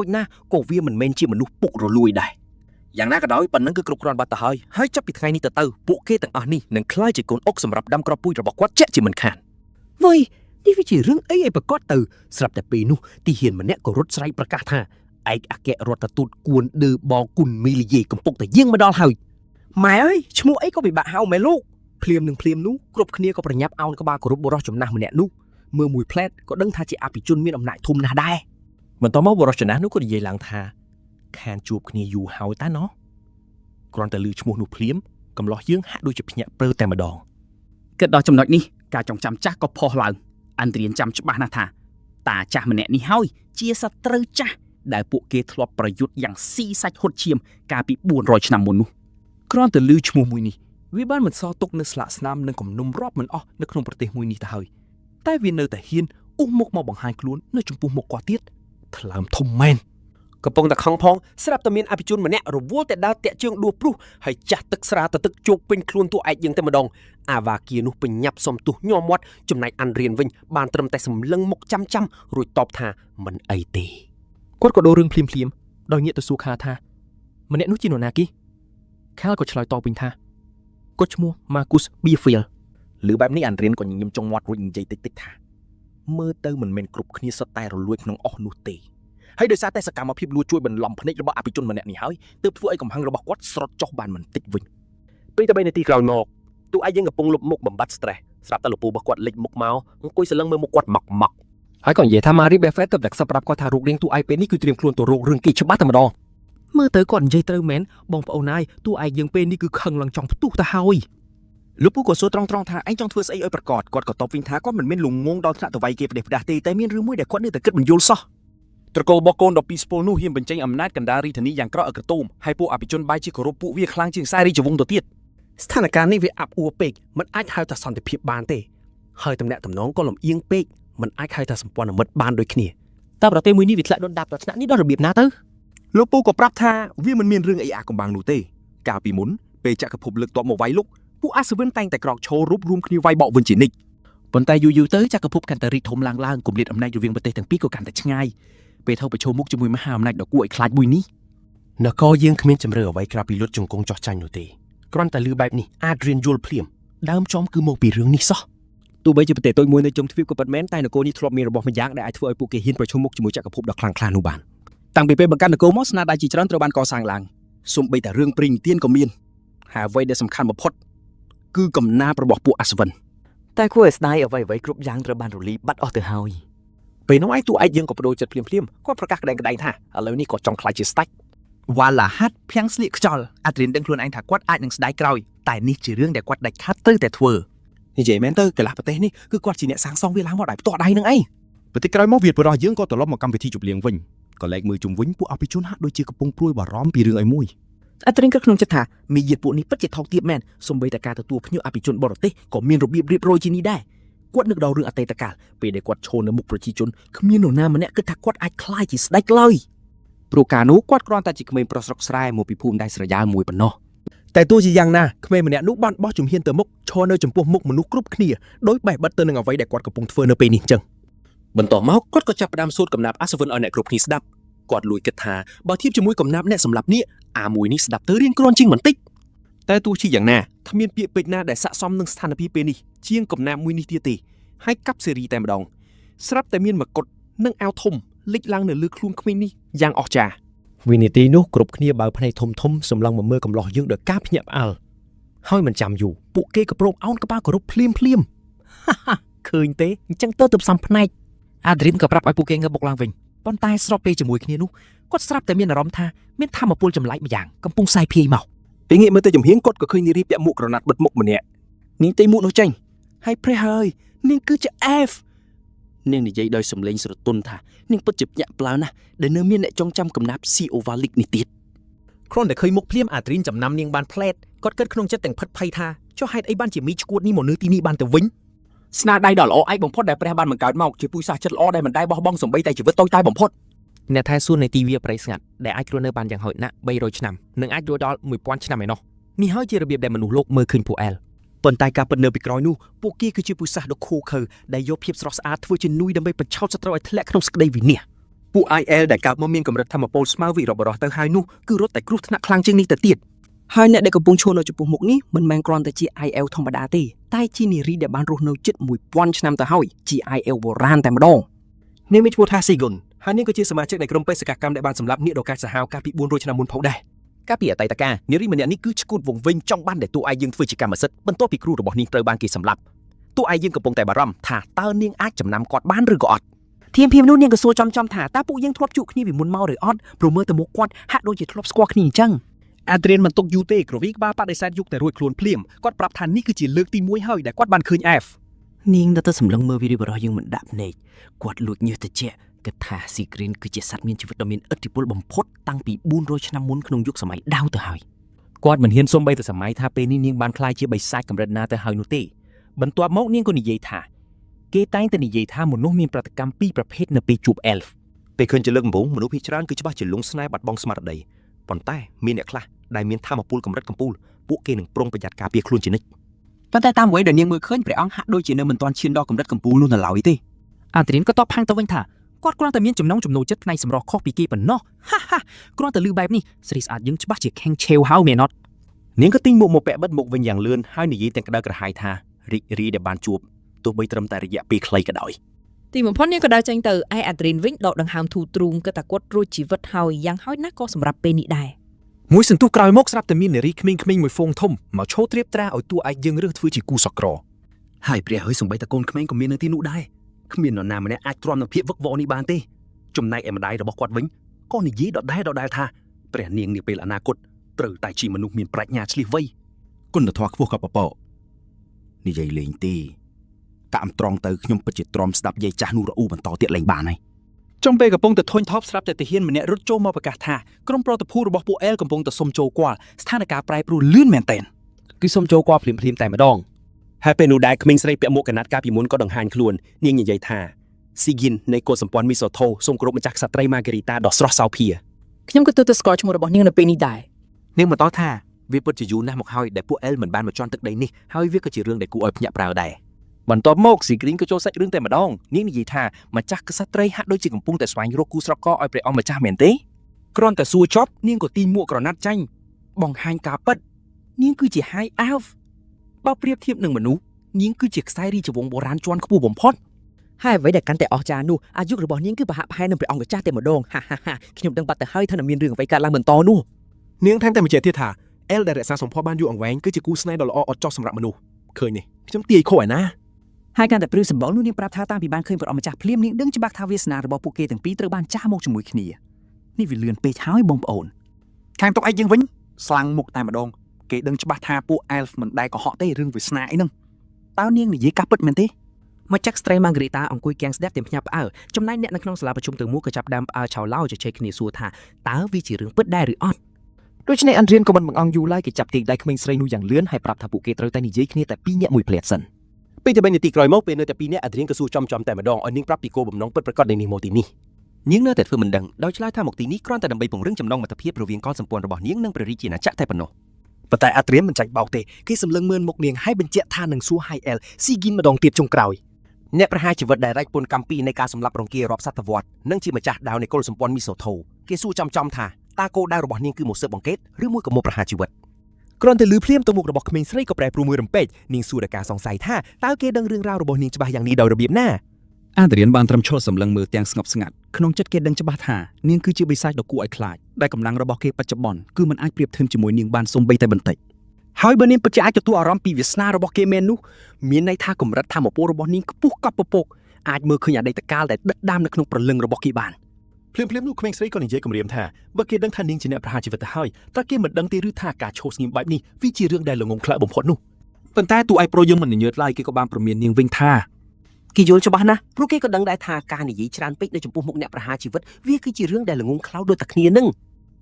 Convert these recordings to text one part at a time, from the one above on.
ណាក៏វាមិនមែនជាមនុស្សពុករលួយដែរយ៉ាងណាក៏ដោយប៉ុណ្ណឹងគឺគ្រប់គ្រាន់បាត់ទៅហើយចាប់ពីថ្ងៃនេះទៅពួកគេទាំងអស់នេះនឹងក្លាយជាកូនអុកសម្រាប់ដាំក្របពូជរបស់គាត់ជាក់ជាមិនខានវើយនេះវាជារឿងអីឲ្យប្រកាសទៅស្រាប់តែពេលនោះទីហ៊ានម្នាក់ក៏រត់ស្រែកប្រកាសថាឯកអគ្គរដ្ឋទូតគួនឌឺបងគុណមីលីយេកំពុងតែយាងមកដល់ហើយម៉ែអើយឈ្មោះអីក៏ពិបាកហៅម៉ែលោកភ្លាមនោះគ្រប់គ្នាក៏ប្រញាប់អោនក្បាលគោរពបុរសចំណាស់ម្នាក់នោះមើលមួយផ្លែតក៏ដឹងថាជាអភិជនមានអំណាចធំណាស់ដែរបន្ទាប់មកបុរសចំណាស់នោះក៏និយាយឡើងថាខានជួបគ្នាយូរហើយតាណោះគ្រាន់តែឮឈ្មោះនោះភ្លាមកំឡោះយើងហាក់ដូចជាភ្ញាក់ព្រើតែម្ដងគិតដល់ចំណុចនេះការចងចាំចាស់ក៏ផុសឡើងអន្តរៀនចាំច្បាស់ណាស់ថាតាចាស់ម្នាក់នេះហើយជាសត្រូវចាស់ដែលពួកគេធ្លាប់ប្រយុទ្ធយ៉ាងស៊ីសាច់ហុតឈាមកាលពី400ឆ្នាំមុននោះគ្រាន់តែឮឈ្មោះមួយនេះវាបានបន្សល់ទុកនៅស្លាកស្នាមនិងគំនុំរាប់មិនអស់នៅក្នុងប្រទេសមួយនេះទៅហើយតែវានៅតែហ៊ានអ៊ុះមុខមកបង្ហាញខ្លួននៅចំពោះមុខគាត់ទៀតថ្លើមធំមែនកំពុងតែខឹងផងស្រាប់តែមានអភិជនម្នាក់រវល់តែដើរតាក់ជើងដួសព្រុសហើយចាស់ទឹកស្រាទៅទឹកជោកពេញខ្លួនតួឯកយើងតែម្ដងអាវ៉ាគៀនោះបញ្ញាប់សំទុះញ័រមាត់ចំណែកអានរៀនវិញបានត្រឹមតែសម្លឹងមុខចាំរួចតបថាមិនអីទេគាត់ក៏ដូររឿងភ្លាមដោយងាកទៅសួរខាថាម្នាក់នោះជានរណាគេខាលក៏ឆ្លើយតបវិញថាគាត់ឈ្មោះ Marcus Bierfield ឬបែបនេះអានរៀនក៏ញញឹមចង់មាត់រួចនិយាយតិចថាមើលទៅមិនមែនគ្រប់គ្នាសុទ្ធតែរលួយក្នុងអស់នោះទេហើយដោយសារតែសកម្មភាពលួចជួយបន្លំភ្នែករបស់អភិជនម្នាក់នេះហើយទើបធ្វើឲ្យកំហឹងរបស់គាត់ស្រត់ចុះបានបន្តិចវិញពេលតែ3នាទីក្រោយមកទូឯងយើងកំពុងលុបមុខបំបត្តិ stress ស្រាប់តែលពូរបស់គាត់លេចមុខមកអង្គុយសន្លឹងមើលមុខគាត់ម៉កហើយក៏និយាយថា Mary Buffett ទើបតែខ្សឹបប្រាប់គាត់ថារូបរាងទូឯងពេលនេះគឺត្រៀមខ្លួនទៅរករឿងគេច្បាស់តែម្ដងមើលទៅគាត់និយាយត្រូវមែនបងប្អូនហើយទូឯងយើងពេលនេះគឺខឹងឡើងចង់ផ្ទុះទៅហើយលោកពូក៏សួរត្រង់ថាឯងចង់ធ្វើស្អីឲ្យប្រកបគាត់ក៏តបវិញថាគាត់មិនមានលងងដល់ថ្នាក់ទៅវាយគេផ្ដេសផ្ដាស់ទេតែមានរឿងមួយដែលគាត់នៅតែគិតមិនយល់សោះត្រកូលរបស់កូន12ស្ពូលនោះហ៊ានបញ្ចេញអំណាចកណ្ដាលរាជធានីយ៉ាងក្រក់ឲ្យក្រទមហើយពួកអភិជនបាយជាគោរពពួកវាខ្លាំងជាងខ្សែរាជវង្សទៅទៀតស្ថានភាពនេះវាអាប់អួរពេកមិនអាចហៅថាសន្តិភាពបានទេហើយតំណែងតំណងក៏លំអៀងពេកមិនអាចហៅថាសម្ព័ន្ធមិត្តបានដូចគ្នាតើប្រទេសមួយនេះវាធ្លាក់ដុនដាបដល់ថ្នាក់នេះដល់របៀបណាទៅលោកពូក៏ប្រាប់ថាវាមិនមានរឿងអីអាកំបាំងនោះទេកាលពីមុនពេលចក្រភពលើកតបមកវាយលុកពួកអាសវិនតែងតែក្រោកឈររួបរวมគ្នាវាយបកវិញជានិច្ចប៉ុន្តែយូរទៅចក្រភពកាន់តែរីកធំឡើងគម្លាតអំណាចរវាងប្រទេសទាំងពីរក៏កាន់តែឆ្ងាយពេលទៅប្រជុំមុខជាមួយមហាអំណាចដ៏គួរឲ្យខ្លាចមួយនេះនគរយើងគ្មានជំរឿអ្វីក្រៅពីលុតជង្គង់ចោះចាញ់នោះទេគ្រាន់តែលឺបែបនេះអាចរៀនយល់ភ្លាមដើមចំគឺមកពីរឿងនេះសោះទោះបីជាប្រទេសតូចមួយនៅជុំទ្វីបក៏ពិតមែនតែនគរនេះធ្លាប់មានរបស់មួយយ៉ាងដែលអាចធ្វើឲ្យពួកគេហ៊ានប្រជុំមុខជាមួយចក្រភពដ៏ខ្លាំងក្លានោះបានតាំងពីពេលបង្កើតនគរមកស្នាដៃជាច្រើនត្រូវបានកសាងឡើងសូម្បីតែរឿងព្រេងនិទានក៏មានហើយអ្វីដែលសំខាន់បំផុតគឺកំណាព្យរបស់ពួកអាសវិនតែគួរឲ្យស្ដាយអ្វីគ្រប់យ៉ាងត្រូវបានរលីបាត់អស់ទៅហើយពេលនោះឯងតួឯកយើងក៏បដូរចិត្តភ្លាមគាត់ប្រកាសក្តែងថាឥឡូវនេះក៏ចង់ខ្លាចជាស្ដេចវ៉ាឡាហាត់ភាំងស្លៀកខ្យល់អាត្រៀនដឹងខ្លួនឯងថាគាត់អាចនឹងស្ដាយក្រោយតែនេះជារឿងដែលគាត់ដាច់ខាតត្រូវតែធ្វើនិយាយមែនទៅកន្លះប្រទេសនេះគឺគាត់ជាអ្នកសាងសង់វាឡើងមកដោយផ្ទាល់ដៃនឹងឯងប្រទេសក្រោយមកវាបរោះយើងក៏ត្រឡប់មកកម្មវិធីជប់លៀងវិញក៏លែកមើលជុំវិញពួកអភិជនហាក់ដូចជាកំពុងព្រួយបារម្ភពីរឿងអីមួយអាត្រៀនក៏ក្នុងចិត្តថាមីយាទពួកនេះពិតជាថោកទាបមែនសូម្បីតែការទទួលភ្ញៀវអភិជនបរទេសក៏មានរបៀបរៀបរយជានេះដែរគាត់នឹកដល់រឿងអតីតកាលពេលដែលគាត់ឈរនៅមុខប្រជាជនគ្មាននរណាម្នាក់គិតថាគាត់អាចក្លាយជាស្ដេចឡើយព្រោះកាលនោះគាត់គ្រាន់តែជាក្មេងប្រុសស្រុកស្រែមកពីភូមិដៃស្រយាលមួយប៉ុណ្ណោះតែទោះជាយ៉ាងណាក្មេងម្នាក់នោះបានបោះជំហានទៅមុខឈរនៅចំពោះមុខមនុស្សគ្រប់គ្នាដោយបេះបិទទៅនឹងអ្វីដែលគាត់កំពុងធ្វើនៅពេលនេះអញ្ចឹងបន្ទាប់មកគាត់ក៏ចាប់ផ្ដើមសូត្រកំណាព្យអាសវិនឲ្យអ្នកគ្រប់គ្នាស្ដាប់គាត់លួចគិតថាបើធៀបជាមួយកំណាព្យអ្នកសម្លាប់នេះអាមួយនេះស្ដាប់ទៅរៀងគ្រាន់ជាងបន្តិចតែទោះជាយ៉ាងណាគ្មានពាក្យពេចន៍ណាដែលស័ក្តិសមនឹងស្ថានភាពពេលនេះជាងកំណាព្យមួយនេះទៀតទេហើយកាប់សេរីតែម្ដងស្រាប់តែមានមកុដនិងអាវធំលេចឡើងនៅលើខ្លួនក្មេងនេះយ៉ាងអស្ចារ្យវិនាទីនោះគ្រប់គ្នាបើភ្នែកធំសម្លឹងមកមើលកំឡោះយើងដោយការភ្ញាក់ផ្អើលហើយមិនចាំយូរពួកគេក៏ព្រមអោនក្បាលគោរពភ្លាមឃើញទេអញ្ចឹងទៅផ្សំភ្នែកអាដ្រីនក៏ប្រាប់ឲ្យពួកគេងើបបុកឡើងវិញប៉ុន្តែស្របពេលជាមួយគ្នានោះគាត់ស្រាប់តែមានអារម្មណ៍ថាមានធម៌ពលចម្លែកម្យ៉ាងកំពុងសាយភាយមកពេលងាកមើលទៅចំហៀងគាត់ក៏ឃើញនារីពាក់មួកក្រណាត់បិទមុខម្នាក់នាងទេមួកនោះចេញហើយព្រះហើយនាងគឺជា F នាងនិយាយដោយសំឡេងស្រទន់ថានាងពិតជាភ្ញាក់ផ្អើលណាស់ដែលនៅមានអ្នកចងចាំកំណាព្យ Siovalik នេះទៀតគ្រាន់តែឃើញមុខភ្លាមអាដ្រីនចំណាំនាងបានផ្លែតគាត់គិតក្នុងចិត្តទាំងផិតភ័យថាចុះហេតុអីបានជាមីឈួតនេះមកនៅទីនេះបានទៅវិញស្នាដៃដ៏ល្អឯកបំផុតដែលព្រះបានបង្កើតមកជាពូជសាសន៍ចិត្តល្អដែលមិនដែលបោះបង់សំបីតែជីវិតតូចតាចបំផុតអ្នកថែសួននៃទីវាលព្រៃស្ងាត់ដែលអាចរស់នៅបានយ៉ាងហោចណាស់300ឆ្នាំនិងអាចរស់ដល់1000ឆ្នាំឯណោះនេះហើយជារបៀបដែលមនុស្សលោកមើលឃើញពួកអែលប៉ុន្តែការពិតនៅពីក្រោយនោះពួកគេគឺជាពូជសាសន៍ដ៏ខូខើដែលយកភាពស្រស់ស្អាតធ្វើជានុយដើម្បីបញ្ឆោតសត្រូវឲ្យធ្លាក់ក្នុងសេចក្តីវិនាស ពួក IL ដែលកើតមកមានកម្រិតធម្មពលស្មើវិរបស់រស់ទៅហើយនោះគឺរត់តែគ្រោះថ្នាក់ខ្លាំងជាងនេះទៅទៀតហើយអ្នកដែលកំពុងឈរនៅចំពោះមុខនេះមិនមែនគ្រាន់តែជា IL ធម្មតាទេតែជានារីដែលបានរស់នៅជិត 1000 ឆ្នាំទៅហើយជា IL បុរាណតែម្ដងនាងមានឈ្មោះថា Sigun ហើយនាងក៏ជាសមាជិកនៃក្រុមបេសកកម្មដែលបានសម្លាប់នាយដកាសាហាវកាលពី400ឆ្នាំមុនផងដែរកាលពីអតីតកាលនារីម្នាក់នេះគឺឈ្គួតវង្វេងចង់បានដែលតួឯងយើងធ្វើជាកម្មសិទ្ធិបន្ទាប់ពីគ្រូរបស់នាងត្រូវបានគេសម្លាប់តួឯងយើងកំពុងតែបារម្ភថាតើនាងអាចចំណាំគាត់បានឬក៏អត់ធៀមភៀមនោះនាងក៏សួរចំថាតើពួកយើងធ្លាប់ជួបគ្នាពីមុនមកឬអត់ព្រោះមើលទៅមុខគាត់ហាក់ដូចជាធ្លាប់ស្គាល់គ្នាអញ្ចឹងAdrian មិនទុកយូរទេក្រវីក្បាលបដិសេធយុគតែរួចខ្លួនភ្លាមគាត់ប្រាប់ថានេះគឺជាលើកទី1ហើយដែលគាត់បានឃើញ F នាងនៅតែសម្លឹងមើលវីដេអូរបស់យើងមិនដាក់ភ្នែកគាត់លួចញើសត្រជាក់គិតថា Sigrin គឺជាសត្វមានជីវិតដ៏មានឥទ្ធិពលបំផុតតាំងពី400ឆ្នាំមុនក្នុងយុគសម័យដាវទៅហើយគាត់មិនហ៊ានសូម្បីតែសម័យថាពេលនេះនាងបានក្លាយជាបិសាចកម្រិតណាទៅហើយនោះទេបន្ទាប់មកនាងក៏និយាយថាគេតែងតែនិយាយថាមនុស្សមានប្រតិកម្មពីរប្រភេទនៅពេលជួប Elf ពេលឃើញជាលើកដំបូងមនុស្សភាគច្រើនគឺច្បាស់ជាលងស្នេហ៍បាត់បង់ស្មារតីប៉ុន្តែមានអ្នកខ្លះដែលមានធម៌ពលកម្រិតកំពូលពួកគេនឹងប្រុងប្រយ័ត្នការពារខ្លួនជានិច្ចប៉ុន្តែតាមអ្វីដែលនាងមើលឃើញព្រះអង្គហាក់ដូចជានៅមិនទាន់ឈានដល់កម្រិតកំពូលនោះនៅឡើយទេអាត្រៀនក៏តបផាំងទៅវិញថាគាត់គ្រាន់តែមានចំណងចំណូលចិត្តផ្នែកសម្រស់ខុសពីគេប៉ុណ្ណោះហាគ្រាន់តែលឺបែបនេះស្រីស្អាតយើងច្បាស់ជាខេងឆេវហើយមែនអត់នាងក៏ទីងមកពាក់បិទមុខវិញយ៉ាងលឿនហើយនិយាយទាំងក្តៅក្រហាយថារីករាយដែលបានជួបទោះបីត្រឹមតែរយៈពេលខ្លីក៏ដោយទីបំផុតនាងក៏ដើរចេញទៅឯអាត្រៀនវិញដកដង្ហើមធូរទ្រូងគិតថាគាត់រួចជីវិតហើយយ៉ាងហោចណាស់ក៏សម្រាប់ពេលនេះដែរមួយសន្ទុះក្រោយមកស្រាប់តែមាននារីក្មេងៗមួយហ្វូងធំមកឈរត្រៀបត្រាឲ្យតួឯកយើងរើសធ្វើជាគូសក្រហើយព្រះហើយសំបីតកូនក្មេងក៏មាននៅទីនោះដែរគ្មាននរណាម្នាក់អាចទ្រាំនឹងភាពវឹកវរនេះបានទេចំណែកឯម្ដាយរបស់គាត់វិញក៏និយាយដដែលថាព្រះនាងនាពេលអនាគតត្រូវតែជាមនុស្សមានប្រាជ្ញាឆ្លៀសវៃគុណធម៌ខ្ពស់ក៏ពពកនិយាយលេងទេតាមត្រង់ទៅខ្ញុំពិតជាទ្រាំស្ដាប់យាយចាស់នោះរអ៊ូបន្តទៀតលេងបានហើយចំពេលកំពុងតែធុញថប់ស្រាប់តែទាហានម្នាក់រត់ចូលមកប្រកាសថាក្រុមប្រតិភូរបស់ពួកអែលកំពុងតែសុំចូលគាល់ស្ថានភាពប្រែប្រួលលឿនមែនទែនគឺសុំចូលគាល់ភ្លាមតែម្ដងហើយពេលនោះដែរក្មេងស្រីពាក់មួកកណាត់កាលពីមុនក៏ដង្ហាញខ្លួននាងនិយាយថា Sigin នៃកូនសម្ព័ន្ធមីសូថូសូមគោរពម្ចាស់ក្សត្រី Margarita ដ៏ស្រស់សោភាខ្ញុំក៏ទទួលស្គាល់ឈ្មោះរបស់នាងនៅពេលនេះដែរនាងបន្តថាវាពិតជាយូរណាស់មកហើយដែលពួកអែលមិនបានមកជន់ទឹកដីនេះហើយវាក៏ជារឿងដែលគួរឲ្យភ្ញាក់ផ្អើលដែរបន្ទាប់មក Sigrin ក៏ចូលសាច់រឿងតែម្ដងនាងនិយាយថាម្ចាស់ក្សត្រីហាក់ដូចជាកំពុងតែស្វែងរកគូស្រករឲ្យព្រះអង្គម្ចាស់មែនទេគ្រាន់តែសួរចប់នាងក៏ទាញមួកក្រណាត់ចាញ់បង្ហាញការពិតនាងគឺជា High Elf បើប្រៀបធៀបនឹងមនុស្សនាងគឺជាខ្សែរាជវង្សបុរាណជាន់ខ្ពស់បំផុតហើយអ្វីដែលកាន់តែអស្ចារ្យនោះអាយុរបស់នាងគឺប្រហាក់ប្រហែលនឹងព្រះអង្គម្ចាស់តែម្ដងខ្ញុំដឹងបាត់ទៅហើយថានឹងមានរឿងអ្វីកើតឡើងបន្តនោះនាងថែមតែបញ្ជាក់ទៀតថា L ដែលរក្សាសម្ផស្សបានយូរអង្វែងគឺជាគូស្នេហ៍ដ៏ល្អអត់ចោះសម្រាប់មនុស្សឃើញនេះខ្ញុំទាយខុសឯណាហើយកាន់តែព្រឹសសម្បល់នោះនាងប្រាប់ថាតាំងពីបានឃើញព្រះអង្គម្ចាស់ភ្លាមនាងដឹងច្បាស់ថាវាសនារបស់ពួកគេទាំងពីរត្រូវបានចាស់មកជាមួយគ្នានេះវាលឿនពេកហើយបងប្អូនខាងតុកឯកយើងវិញស្លាំងមុខតែម្ដងគេដឹងច្បាស់ថាពួក Elf មិនដែលកុហកទេរឿងវាសនាអីហ្នឹងតើនាងនិយាយការពិតមែនទេមកចាក់ស្ត្រី Margarita អង្គុយគាំងស្ដាប់ទាំងភ្ញាក់ផ្អើលចំណែកអ្នកនៅក្នុងសាលាប្រជុំទាំងមូលក៏ចាប់ដើមផ្អើលឆោឡោជជែកគ្នាសួរថាតើវាជារឿងពិតដែរឬអត់ដូច្នេះអានរៀនក៏មិនបង្អង់យូរឡើយគេចាប់ទាញដៃក្មេងស្រីនោះយ៉ាងលឿនហើយប្រាប់ថាពួកគេត្រូវតែនិយាយគ្នាតែ2នាក់មួយភ្លាតសិនពេលតែ3នាទីក្រោយមកពេលនៅតែ2នាក់អាត្រៀងក៏សួរចំតែម្ដងឲ្យនាងប្រាប់ពីគោលបំណងពិតប្រាកដនៃនាងមកទីនេះនាងនៅតែធ្វើមិនដឹងដោយឆ្លើយថាមកទីនេះគ្រាន់តែដើម្បីពង្រឹងចំណងមិត្តភាពរវាងកូនសម្ព័ន្ធរបស់នាងនិងព្រះរាជាណាចក្រតែប៉ុណ្ណោះប៉ុន្តែអាត្រៀងមិនចាញ់បោកទេគេសម្លឹងមើលមុខនាងហើយបញ្ជាក់ថានឹងសួរ High Elf Sigin ម្ដងទៀតចុងក្រោយអ្នកប្រហារជីវិតដែលរែកពុនកម្មពីនៃការសម្លាប់រង្គារាប់សតវត្សនិងជាម្ចាស់ដាវនៃកុលសម្ព័ន្ធមីសូថូគេសួរចំថាតើគោលដៅរបស់នាងគឺមកស៊ើបអង្កេតឬមួយក៏មកប្រហារជីវិតគ្រាន់តែលឺភ្លាមទៅមុខរបស់ក្មេងស្រីក៏ប្រែប្រួលមួយរំពេចនាងសួរដល់ការសង្ស័យថាតើគេដឹងរឿងរ៉ាវរបស់នាងច្បាស់យ៉ាងនេះដោយរបៀបណាអាត្រៀនបានត្រឹមឈរសម្លឹងមើលទាំងស្ងប់ស្ងាត់ក្នុងចិត្តគេដឹងច្បាស់ថានាងគឺជាបិសាចដ៏គួរឲ្យខ្លាចដែលកម្លាំងរបស់គេបច្ចុប្បន្នគឺមិនអាចប្រៀបធៀបជាមួយនាងបានសូម្បីតែបន្តិចហើយបើនាងពិតជាអាចទទួលអារម្មណ៍ពីវាសនារបស់គេមែននោះមានន័យថាកម្រិតធម៌ពលរបស់នាងខ្ពស់កប់ពពកអាចមើលឃើញអតីតកាលដែលដិតដាមនៅក្នុងព្រលឹងរបស់គេបានភ្លាមនោះក្មេងស្រីក៏និយាយគំរាមថាបើគេដឹងថានាងជាអ្នកប្រហារជីវិតទៅហើយតើគេមិនដឹងទេឬថាការឈោះស្ងៀមបែបនេះវាជារឿងដែលល្ងងខ្លៅបំផុតនោះប៉ុន្តែតួឯកប្រុសយើងមិនញញើតឡើយគេក៏បានព្រមាននាងវិញថាគេយល់ច្បាស់ណាស់ព្រោះគេក៏ដឹងដែរថាការនិយាយច្រើនពេកនៅចំពោះមុខអ្នកប្រហារជីវិតវាគឺជារឿងដែលល្ងងខ្លៅដូចតែគ្នានឹង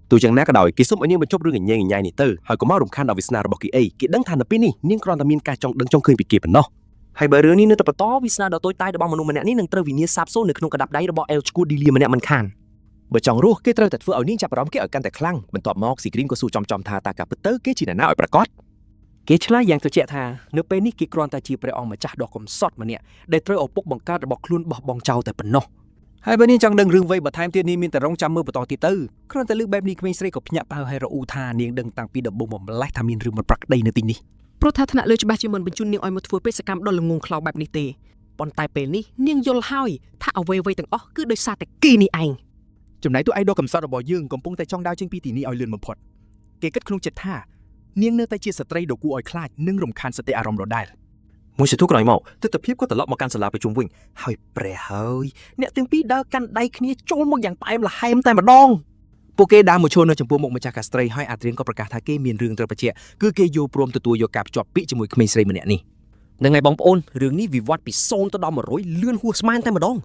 ទោះយ៉ាងណាក៏ដោយគេសូមឲ្យនាងបញ្ចប់រឿងញញែងញញែនេះទៅហើយកុំមករំខានដល់វាសនារបស់គេអីគេដឹងថានៅពេលនេះនាងគ្រាន់តែមានការចង់ដឹងចង់ឃើញពីគេប៉ុណ្ណោះហើយបើរឿងនេះនៅតែបន្តវាសនាដ៏តូចតាចរបស់មនុស្សម្នាក់នេះនឹងត្រូវវិនាសសាបសូន្យនៅក្នុងកណ្ដាប់ដៃរបស់ El Chukwu Dilia ម្នាក់មិនខានបើចង់រស់គេត្រូវតែធ្វើឲ្យនាងចាប់អារម្មណ៍គេឲ្យកាន់តែខ្លាំងបន្ទាប់មក Sigrin ក៏សួរចំថាតើការពិតទៅគេជាអ្នកណាឲ្យប្រកាសគេឆ្លើយយ៉ាងត្រជាក់ថានៅពេលនេះគេគ្រាន់តែជាព្រះអង្គម្ចាស់ដ៏កំសត់ម្នាក់ដែលត្រូវឪពុកបង្កើតរបស់ខ្លួនបោះបង់ចោលតែប៉ុណ្ណោះ ហើយបើនេះចង់ដឹងរឿងវ័យបន្ថែមទៀតនេះមានតែរងចាំមើលបន្តទៀតទៅគ្រាន់តែលើកបែបនេះក្មេងស្រីក៏ភ្ញាក់ផ្អើលហើយរអ៊ូថានាងដឹងតាំងពីដំបូងមកម្លេះថាមានរឿងមិនប្រក្រតីនៅទីនេះ ព្រោះថាថ្នាក់លើច្បាស់ជាមិនបញ្ជូននាងឲ្យមកធ្វើបេសកកម្មដ៏ល្ងងខ្លៅបែបនេះទេប៉ុន្តែពេលនេះនាងយល់ហើយថាអ្វីៗទាំងអស់គឺដោយសារតែគេនេះឯង ចំណែកតួឯកដ៏កំសត់របស់យើងកំពុងតែចង់ដើរចេញពីទីនេះឲ្យលឿនបំផុតគេគិតក្នុងចិត្តថានាងនៅតែជាស្ត្រីដ៏គួរឲ្យខ្លាចនិងរំខានសតិអារម្មណ៍ដដែល មួយសន្ទុះក្រោយមកទស្សនវិជ្ជាក៏ត្រឡប់មកកាន់សាលាប្រជុំវិញហើយព្រះហើយអ្នកទាំងពីរដើរកាន់ដៃគ្នាចូលមកយ៉ាងផ្អែមល្ហែមតែម្ដងពួកគេដើរមកឈរនៅចំពោះមុខម្ចាស់កាស្ត្រីហើយអាត្រៀនក៏ប្រកាសថាគេមានរឿងត្រូវបញ្ជាក់គឺគេយល់ព្រមទទួលយកការភ្ជាប់ពាក្យជាមួយក្មេងស្រីម្នាក់នេះនឹងហើយបងប្អូនរឿងនេះវិវត្តពី0ទៅដល់100លឿនហួសស្មានតែម្ដង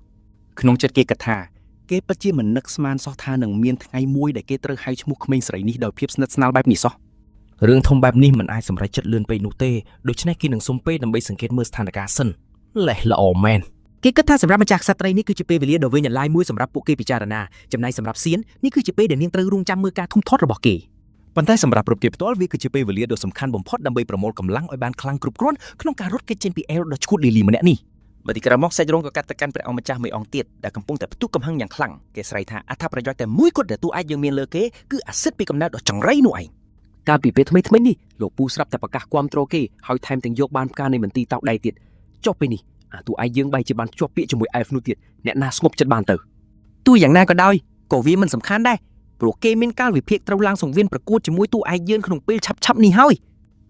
ក្នុងចិត្តគេគិតថាគេពិតជាមិននឹកស្មានសោះថានឹងមានថ្ងៃមួយដែលគេត្រូវហៅឈ្មោះក្មេងស្រីនេះដោយភាពស្និទ្ធស្នាលបែបនេះសោះ រឿងធំបែបនេះមិនអាចសម្រេចចិត្តលឿនពេកនោះទេដូច្នេះគេនឹងសុំពេលដើម្បីសង្កេតមើលស្ថានភាពសិនលេះល្អមែន គេគិតថាសម្រាប់ម្ចាស់ក្សត្រីនេះគឺជាពេលវេលាដ៏វែងអន្លាយមួយសម្រាប់ពួកគេពិចារណាចំណែកសម្រាប់សៀននេះគឺជាពេលដែលនាងត្រូវរងចាំមើលការធំធាត់របស់គេប៉ុន្តែសម្រាប់ប្រពន្ធផ្ទាល់វាគឺជាពេលវេលាដ៏សំខាន់បំផុតដើម្បីប្រមូលកម្លាំងឲ្យបានខ្លាំងគ្រប់គ្រាន់ក្នុងការរត់គេចចេញពីអែលដ៏ឈួតលីលីម្នាក់នេះបើទីក្រោយមកសាច់រងក៏កាត់ទៅកាន់ព្រះអង្គម្ចាស់មួយអង្គទៀតដែលកំពុងតែផ្ទុះកំហឹងយ៉ាងខ្លាំងគេស្រែកថាអត្ថប្រយោជន៍តែមួយគត់ដែលតួឯកយើងមានលើគេគឺអាសិទ្ធពីកំណើតដ៏ចង្រៃនោះឯងកាលពីពេលថ្មីៗនេះលោកពូស្រាប់តែប្រកាសគាំទ្រគេហើយថែមទាំងយកបានផ្កានៃមន្ទីរតោដៃទៀតចុះពេលនេះអាតួឯកយើងបែរជាបានជាប់ពាក្យជាមួយអែលនោះទៀតអ្នកណាស្ងប់ចិត្តបានទៅទោះយ៉ាងណាក៏ដោយក៏វាមិនសំខាន់ដែរព្រោះគេមានកាលវិភាគត្រូវឡើងសង្វៀនប្រកួតជាមួយតួឯកយើងក្នុងពេលឆាប់ៗនេះហើ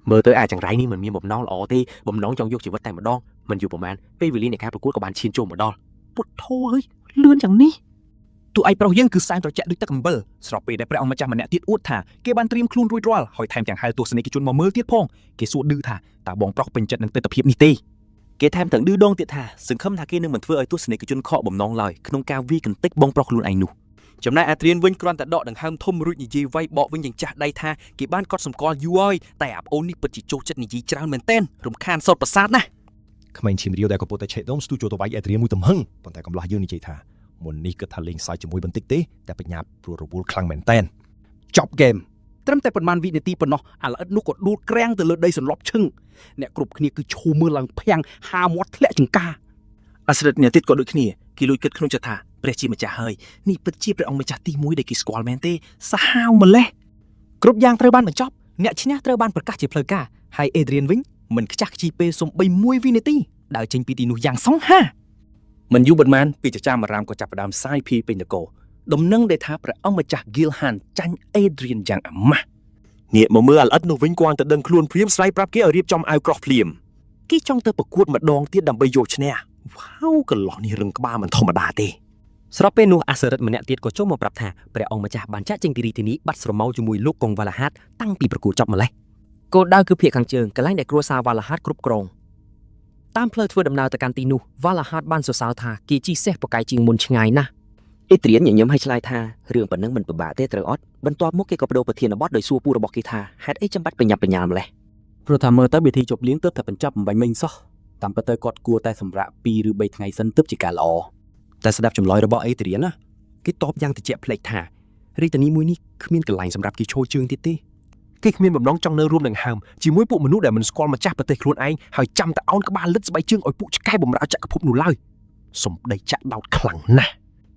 យមើលទៅអាចង្រៃនេះមិនមានបំណងល្អទេបំណងចង់យកជីវិតតែម្ដងមិនយូរប្រហែលពេលវេលានៃការប្រកួតក៏បានឈានចូលមកដល់ពុតធោអើយលឿនយ៉ាងនេះតួឯកប្រុសយើងគឺសែនត្រជាក់ដូចទឹកអំបិលស្របពេលដែលព្រះអង្គម្ចាស់ម្នាក់ទៀតអួតថាគេបានត្រៀមខ្លួនរួចរាល់ហើយថែមទាំងហៅទស្សនិកជនមកមើលទៀតផងគេសួរឌឺថាតើបងប្រុសពេញចិត្តនឹងទស្សនវិជ្ជានេះទេគេថែមទាំងឌឺដងទៀតថាសង្ឃឹមថាគេនឹងមិនធ្វើឲ្យទស្សនិកជនខកបំណងឡើយក្នុងការវាយកន្តិចបងប្រុសខ្លួនឯងនោះចំណែកអាត្រៀនវិញគ្រាន់តែដកដង្ហើមធំរួចនិយាយវាយបកវិញយ៉ាងចាស់ដៃថាគេបានកត់សម្គាល់យូរហើយតែអាប្អូននេះពិតជាចូលចិត្តនិយាយច្រើនមែនទែនរំខានសោតប្រសាទណាស់ ក្មេងឈាមរាវដែលកំពុងតែឆេះដុំស្ទុះចូលទៅវាយអេត្រៀនមួយទំហឹងប៉ុន្តែកំឡោះយើងនិយាយថាមុននេះគិតថាលេងសើចជាមួយបន្តិចទេតែបញ្ញាព្រោះរវល់ខ្លាំងមែនតែន ចប់ហ្គេមត្រឹមតែប៉ុន្មានវិនាទីប៉ុណ្ណោះអាល្អិតនោះក៏ដួលក្រាំងទៅលើដីសន្លប់ឈឹងអ្នកគ្រប់គ្នាគឺឈូមើលឡើងភាំងហាមាត់ធ្លាក់ចង្កាអាស្រិតអ្នកទៀតក៏ដូចគ្នាគេលួចគិតក្នុងចិត្តថាព្រះជាម្ចាស់ហើយនេះពិតជាព្រះអង្គម្ចាស់ទី1ដែលគេស្គាល់មែនទេសាហាវម្លេះគ្រប់យ៉ាងត្រូវបានបញ្ចប់អ្នកឈ្នះត្រូវបានប្រកាសជាផ្លូវការហើយអេដ្រៀនវិញមិនខ្ជះខ្ជីពេលសំបី1វិនាទីដើរចេញពីទីនោះយ៉ាងសង្ហាមិនយូរប៉ុន្មានពីចចាមអារាមក៏ចាប់ផ្ដើមសាយភីពេញនគរដំណឹងដែលថាព្រះអង្គម្ចាស់ Gilhan ចាញ់អេដ្រៀនយ៉ាងអាម៉ាស់ងាកមកមើលអាល្អិតនោះវិញគាត់ទៅដឹងខ្លួនព្រាមស្រាយប្រាប់គេឲ្យរៀបចំអាវក្រោះភ្លាមគេចង់ទៅប្រកួតម្ដងទៀតដើម្បីយកឈ្នះវ៉ាវកន្លោះនេះរឹងក្បាលមិនធម្មតាទេស្របពេលនោះអាសរិតម្នាក់ទៀតក៏ចូលមកប្រាប់ថាព្រះអង្គម្ចាស់បានចាក់ចេញពីរាជធានីបាត់ស្រមោលជាមួយលោកកុងវ៉ាឡាហាតតាំងពីប្រកួតចប់ម្លេះគោលដៅគឺភាគខាងជើងកន្លែងដែលគ្រួសារវ៉ាឡាហាតគ្រប់គ្រងតាមផ្លូវធ្វើដំណើរទៅកាន់ទីនោះវ៉ាឡាហាតបានសរសើរថាគេជិះសេះប្រកែកជាងមុនឆ្ងាយណាស់អេត្រៀនញញឹមឲ្យឆ្លើយថារឿងប៉ុណ្ណឹងមិនពិបាកទេត្រូវអត់បន្ទាប់មកគេក៏បដូរប្រធានបទដោយសួរពូរបស់គេថាហេតុអីចាំបាច់បញ្ញាប់បញ្ញាលម្លេះព្រោះថាមើលទៅពិធីជប់លៀងទើបតែបញ្ចប់មិនបាញ់មិញសោះតាមពិតទៅគាត់គួរតែសម្រាប់2ឬ3ថ្ងៃសិនទើបជាការល្អតែស្ដាប់ចម្លើយរបស់អេត្រៀនណាគេតបយ៉ាងត្រជាក់ភ្លេចថារាជធានីមួយនេះគ្មានកន្លែងសម្រាប់គេឈរជើងទៀតទេគេគ្មានបំណងចង់នៅរួមនឹងហើមជាមួយពួកមនុស្សដែលមិនស្គាល់ម្ចាស់ប្រទេសខ្លួនឯងហើយចាំតែអោនក្បាលលិតស្បែកជើងឲ្យពួកឆ្កែបំរើចក្រភពនោះឡើយសំដីចាក់ដោតខ្លាំងណាស់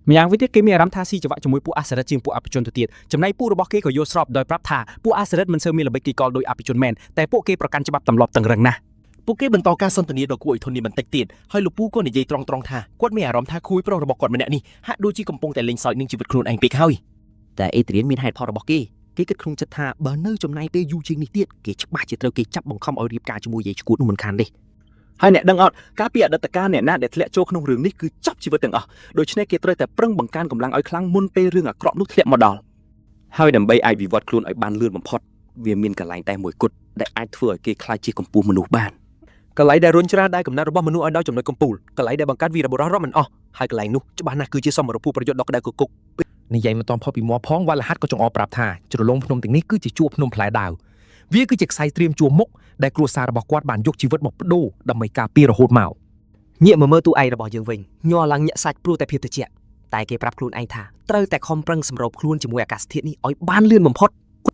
ម្យ៉ាងវិញទៀតគេមានអារម្មណ៍ថាស៊ីចង្វាក់ជាមួយពួកអសរិតជាងពួកអភិជនទៅទៀតចំណែកពួករបស់គេក៏យល់ស្របដោយប្រាប់ថាពួកអសរិតមិនសូវមានល្បិចទីកលដោយអភិជនមែនតែពួកគេប្រកាន់ច្បាប់ទម្លាប់តឹងរឹងណាស់ពួកគេបន្តការសន្ទនាដ៏គួរឲ្យធន់នេះបន្តិចទៀតហើយលោកពូក៏និយាយត្រង់ៗថាគាត់មានអារម្មណ៍ថាគួយប្រុសរបស់គាត់ម្នាក់នេះហាក់ដូចជាកំពុងតែលេងសើចនឹងជីវិតខ្លួនឯងពេកហើយតែអេត្រៀនមានហេតុផលរបស់គេគិតក្នុងចិត្តថាបើនៅចំណាយពេលយូរជាងនេះទៀតគេច្បាស់ជាត្រូវគេចាប់បង្ខំឲ្យរៀបការជាមួយយាយឈួតនោះមិនខានទេហើយអ្នកដឹងអត់ការពីអតីតកាលអ្នកណាដែលធ្លាក់ចូលក្នុងរឿងនេះគឺចាប់ជីវិតទាំងអស់ដូច្នេះគេត្រូវតែប្រឹងបង្កើនកម្លាំងឲ្យខ្លាំងមុនពេលរឿងអាក្រក់នោះធ្លាក់មកដល់ហើយដើម្បីអាចវិវត្តខ្លួនឲ្យបានលឿនបំផុតវាមានកន្លែងតែមួយគត់ដែលអាចធ្វើឲ្យគេខ្លាចជាកម្ពស់មនុស្សបានកន្លែងដែលរុញច្រានដែរកំណត់របស់មនុស្សឲ្យដល់ចំណុចកំពូលកន្លែងដែលបង្កើតវីរបុរសរាប់មិនអស់ហើយកន្លែងនោះច្បាស់ណាស់គឺជាសមរភូប្រយុទ្ធដ៏ក្តៅគគុកនិយាយមិនទាន់ផុតពីមាត់ផងវ៉ាឡាហាត់ក៏ចង្អុលប្រាប់ថាជ្រលងភ្នំទាំងនេះគឺជាជួរភ្នំផ្លែដាវវាគឺជាខ្សែត្រៀមជួរមុខដែលគ្រួសាររបស់គាត់បានយកជីវិតមកបដូរដើម្បីការពាររហូតមកញាក់មកមើលតួឯករបស់យើងវិញញ័រឡើងញាក់សាច់ព្រោះតែភាពត្រជាក់តែគេប្រាប់ខ្លួនឯងថាត្រូវតែខំប្រឹងសម្របខ្លួនជាមួយអាកាសធាតុនេះឲ្យបានលឿនបំផុត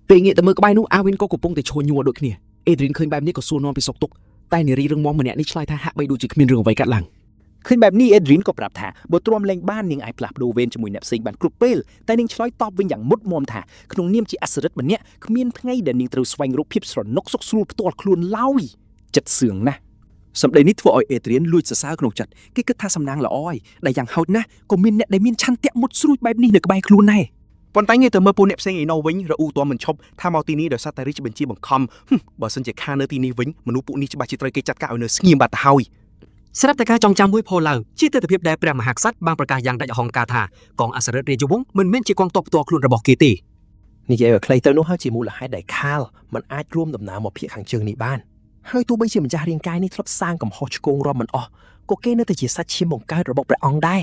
ពេលងាកទៅមើលក្បែរនោះអាវិនក៏កំពុងតែឈរញ័រដូចគ្នាអេដ្រៀនឃើញបែបនេះក៏សួរនាំពីសុខទុក្ខតែនារីរឹងមាំម្នាក់នេះឆ្លើយថាហាក់បីដូចជាគ្មានរឿងអ្វីកើតឡើង ឃើញបែបនេះអេដ្រីនក៏ប្រាប់ថាបើទ្រាំលែងបាននាងអាចផ្លាស់ប្ដូរវេនជាមួយអ្នកផ្សេងបានគ្រប់ពេលតែនាងឆ្លើយតបវិញយ៉ាងមុតមមថាក្នុងនាមជាអសរិតម្នាក់គ្មានថ្ងៃដែលនាងត្រូវស្វែងរកភាពស្រណុកសុខស្រួលផ្ទាល់ខ្លួនឡើយចិត្តសឿងណាស់សម្ដីនេះធ្វើឲ្យអេដ្រីនលួចសរសើរក្នុងចិត្តគេគិតថាសំណាងល្អហើយដែលយ៉ាងហោចណាស់ក៏មានអ្នកដែលមានឆន្ទៈមុតស្រួចបែបនេះនៅក្បែរខ្លួនដែរប៉ុន្តែងាយទៅមើលពូអ្នកផ្សេងឯណោវិញរអ៊ូទាំមិនឈប់ថាមកទីនេះដោយសារតែរាជបញ្ជាបង្ខំបើសិនជាខានៅទីនេះវិញមនុស្សពួកនេះច្បាស់ជាត្រូវគេចាត់ការឲ្យនៅស្ងៀមបាត់ទៅហើយ ស្រាប់តែការចងចាំមួយផុសឡើងជាទស្សនវិជ្ជាដែលព្រះមហាក្សត្របានប្រកាសយ៉ាងដាច់អហង្ការថាកងអសរិទ្ធរាជវង្សមិនមែនជាកងទ័ពផ្ទាល់ខ្លួនរបស់គេទេ និយាយឲ្យខ្លីទៅនោះហើយជាមូលហេតុដែលខាលมันអាចរួមដំណើរមកភាគខាងជើងនេះបានហើយទោះបីជាម្ចាស់រាងកាយនេះធ្លាប់សាងកំហុសឆ្គងរាប់មិនអស់ក៏គេនៅតែជាសាច់ឈាមបង្កើតរបស់ព្រះអង្គដែរ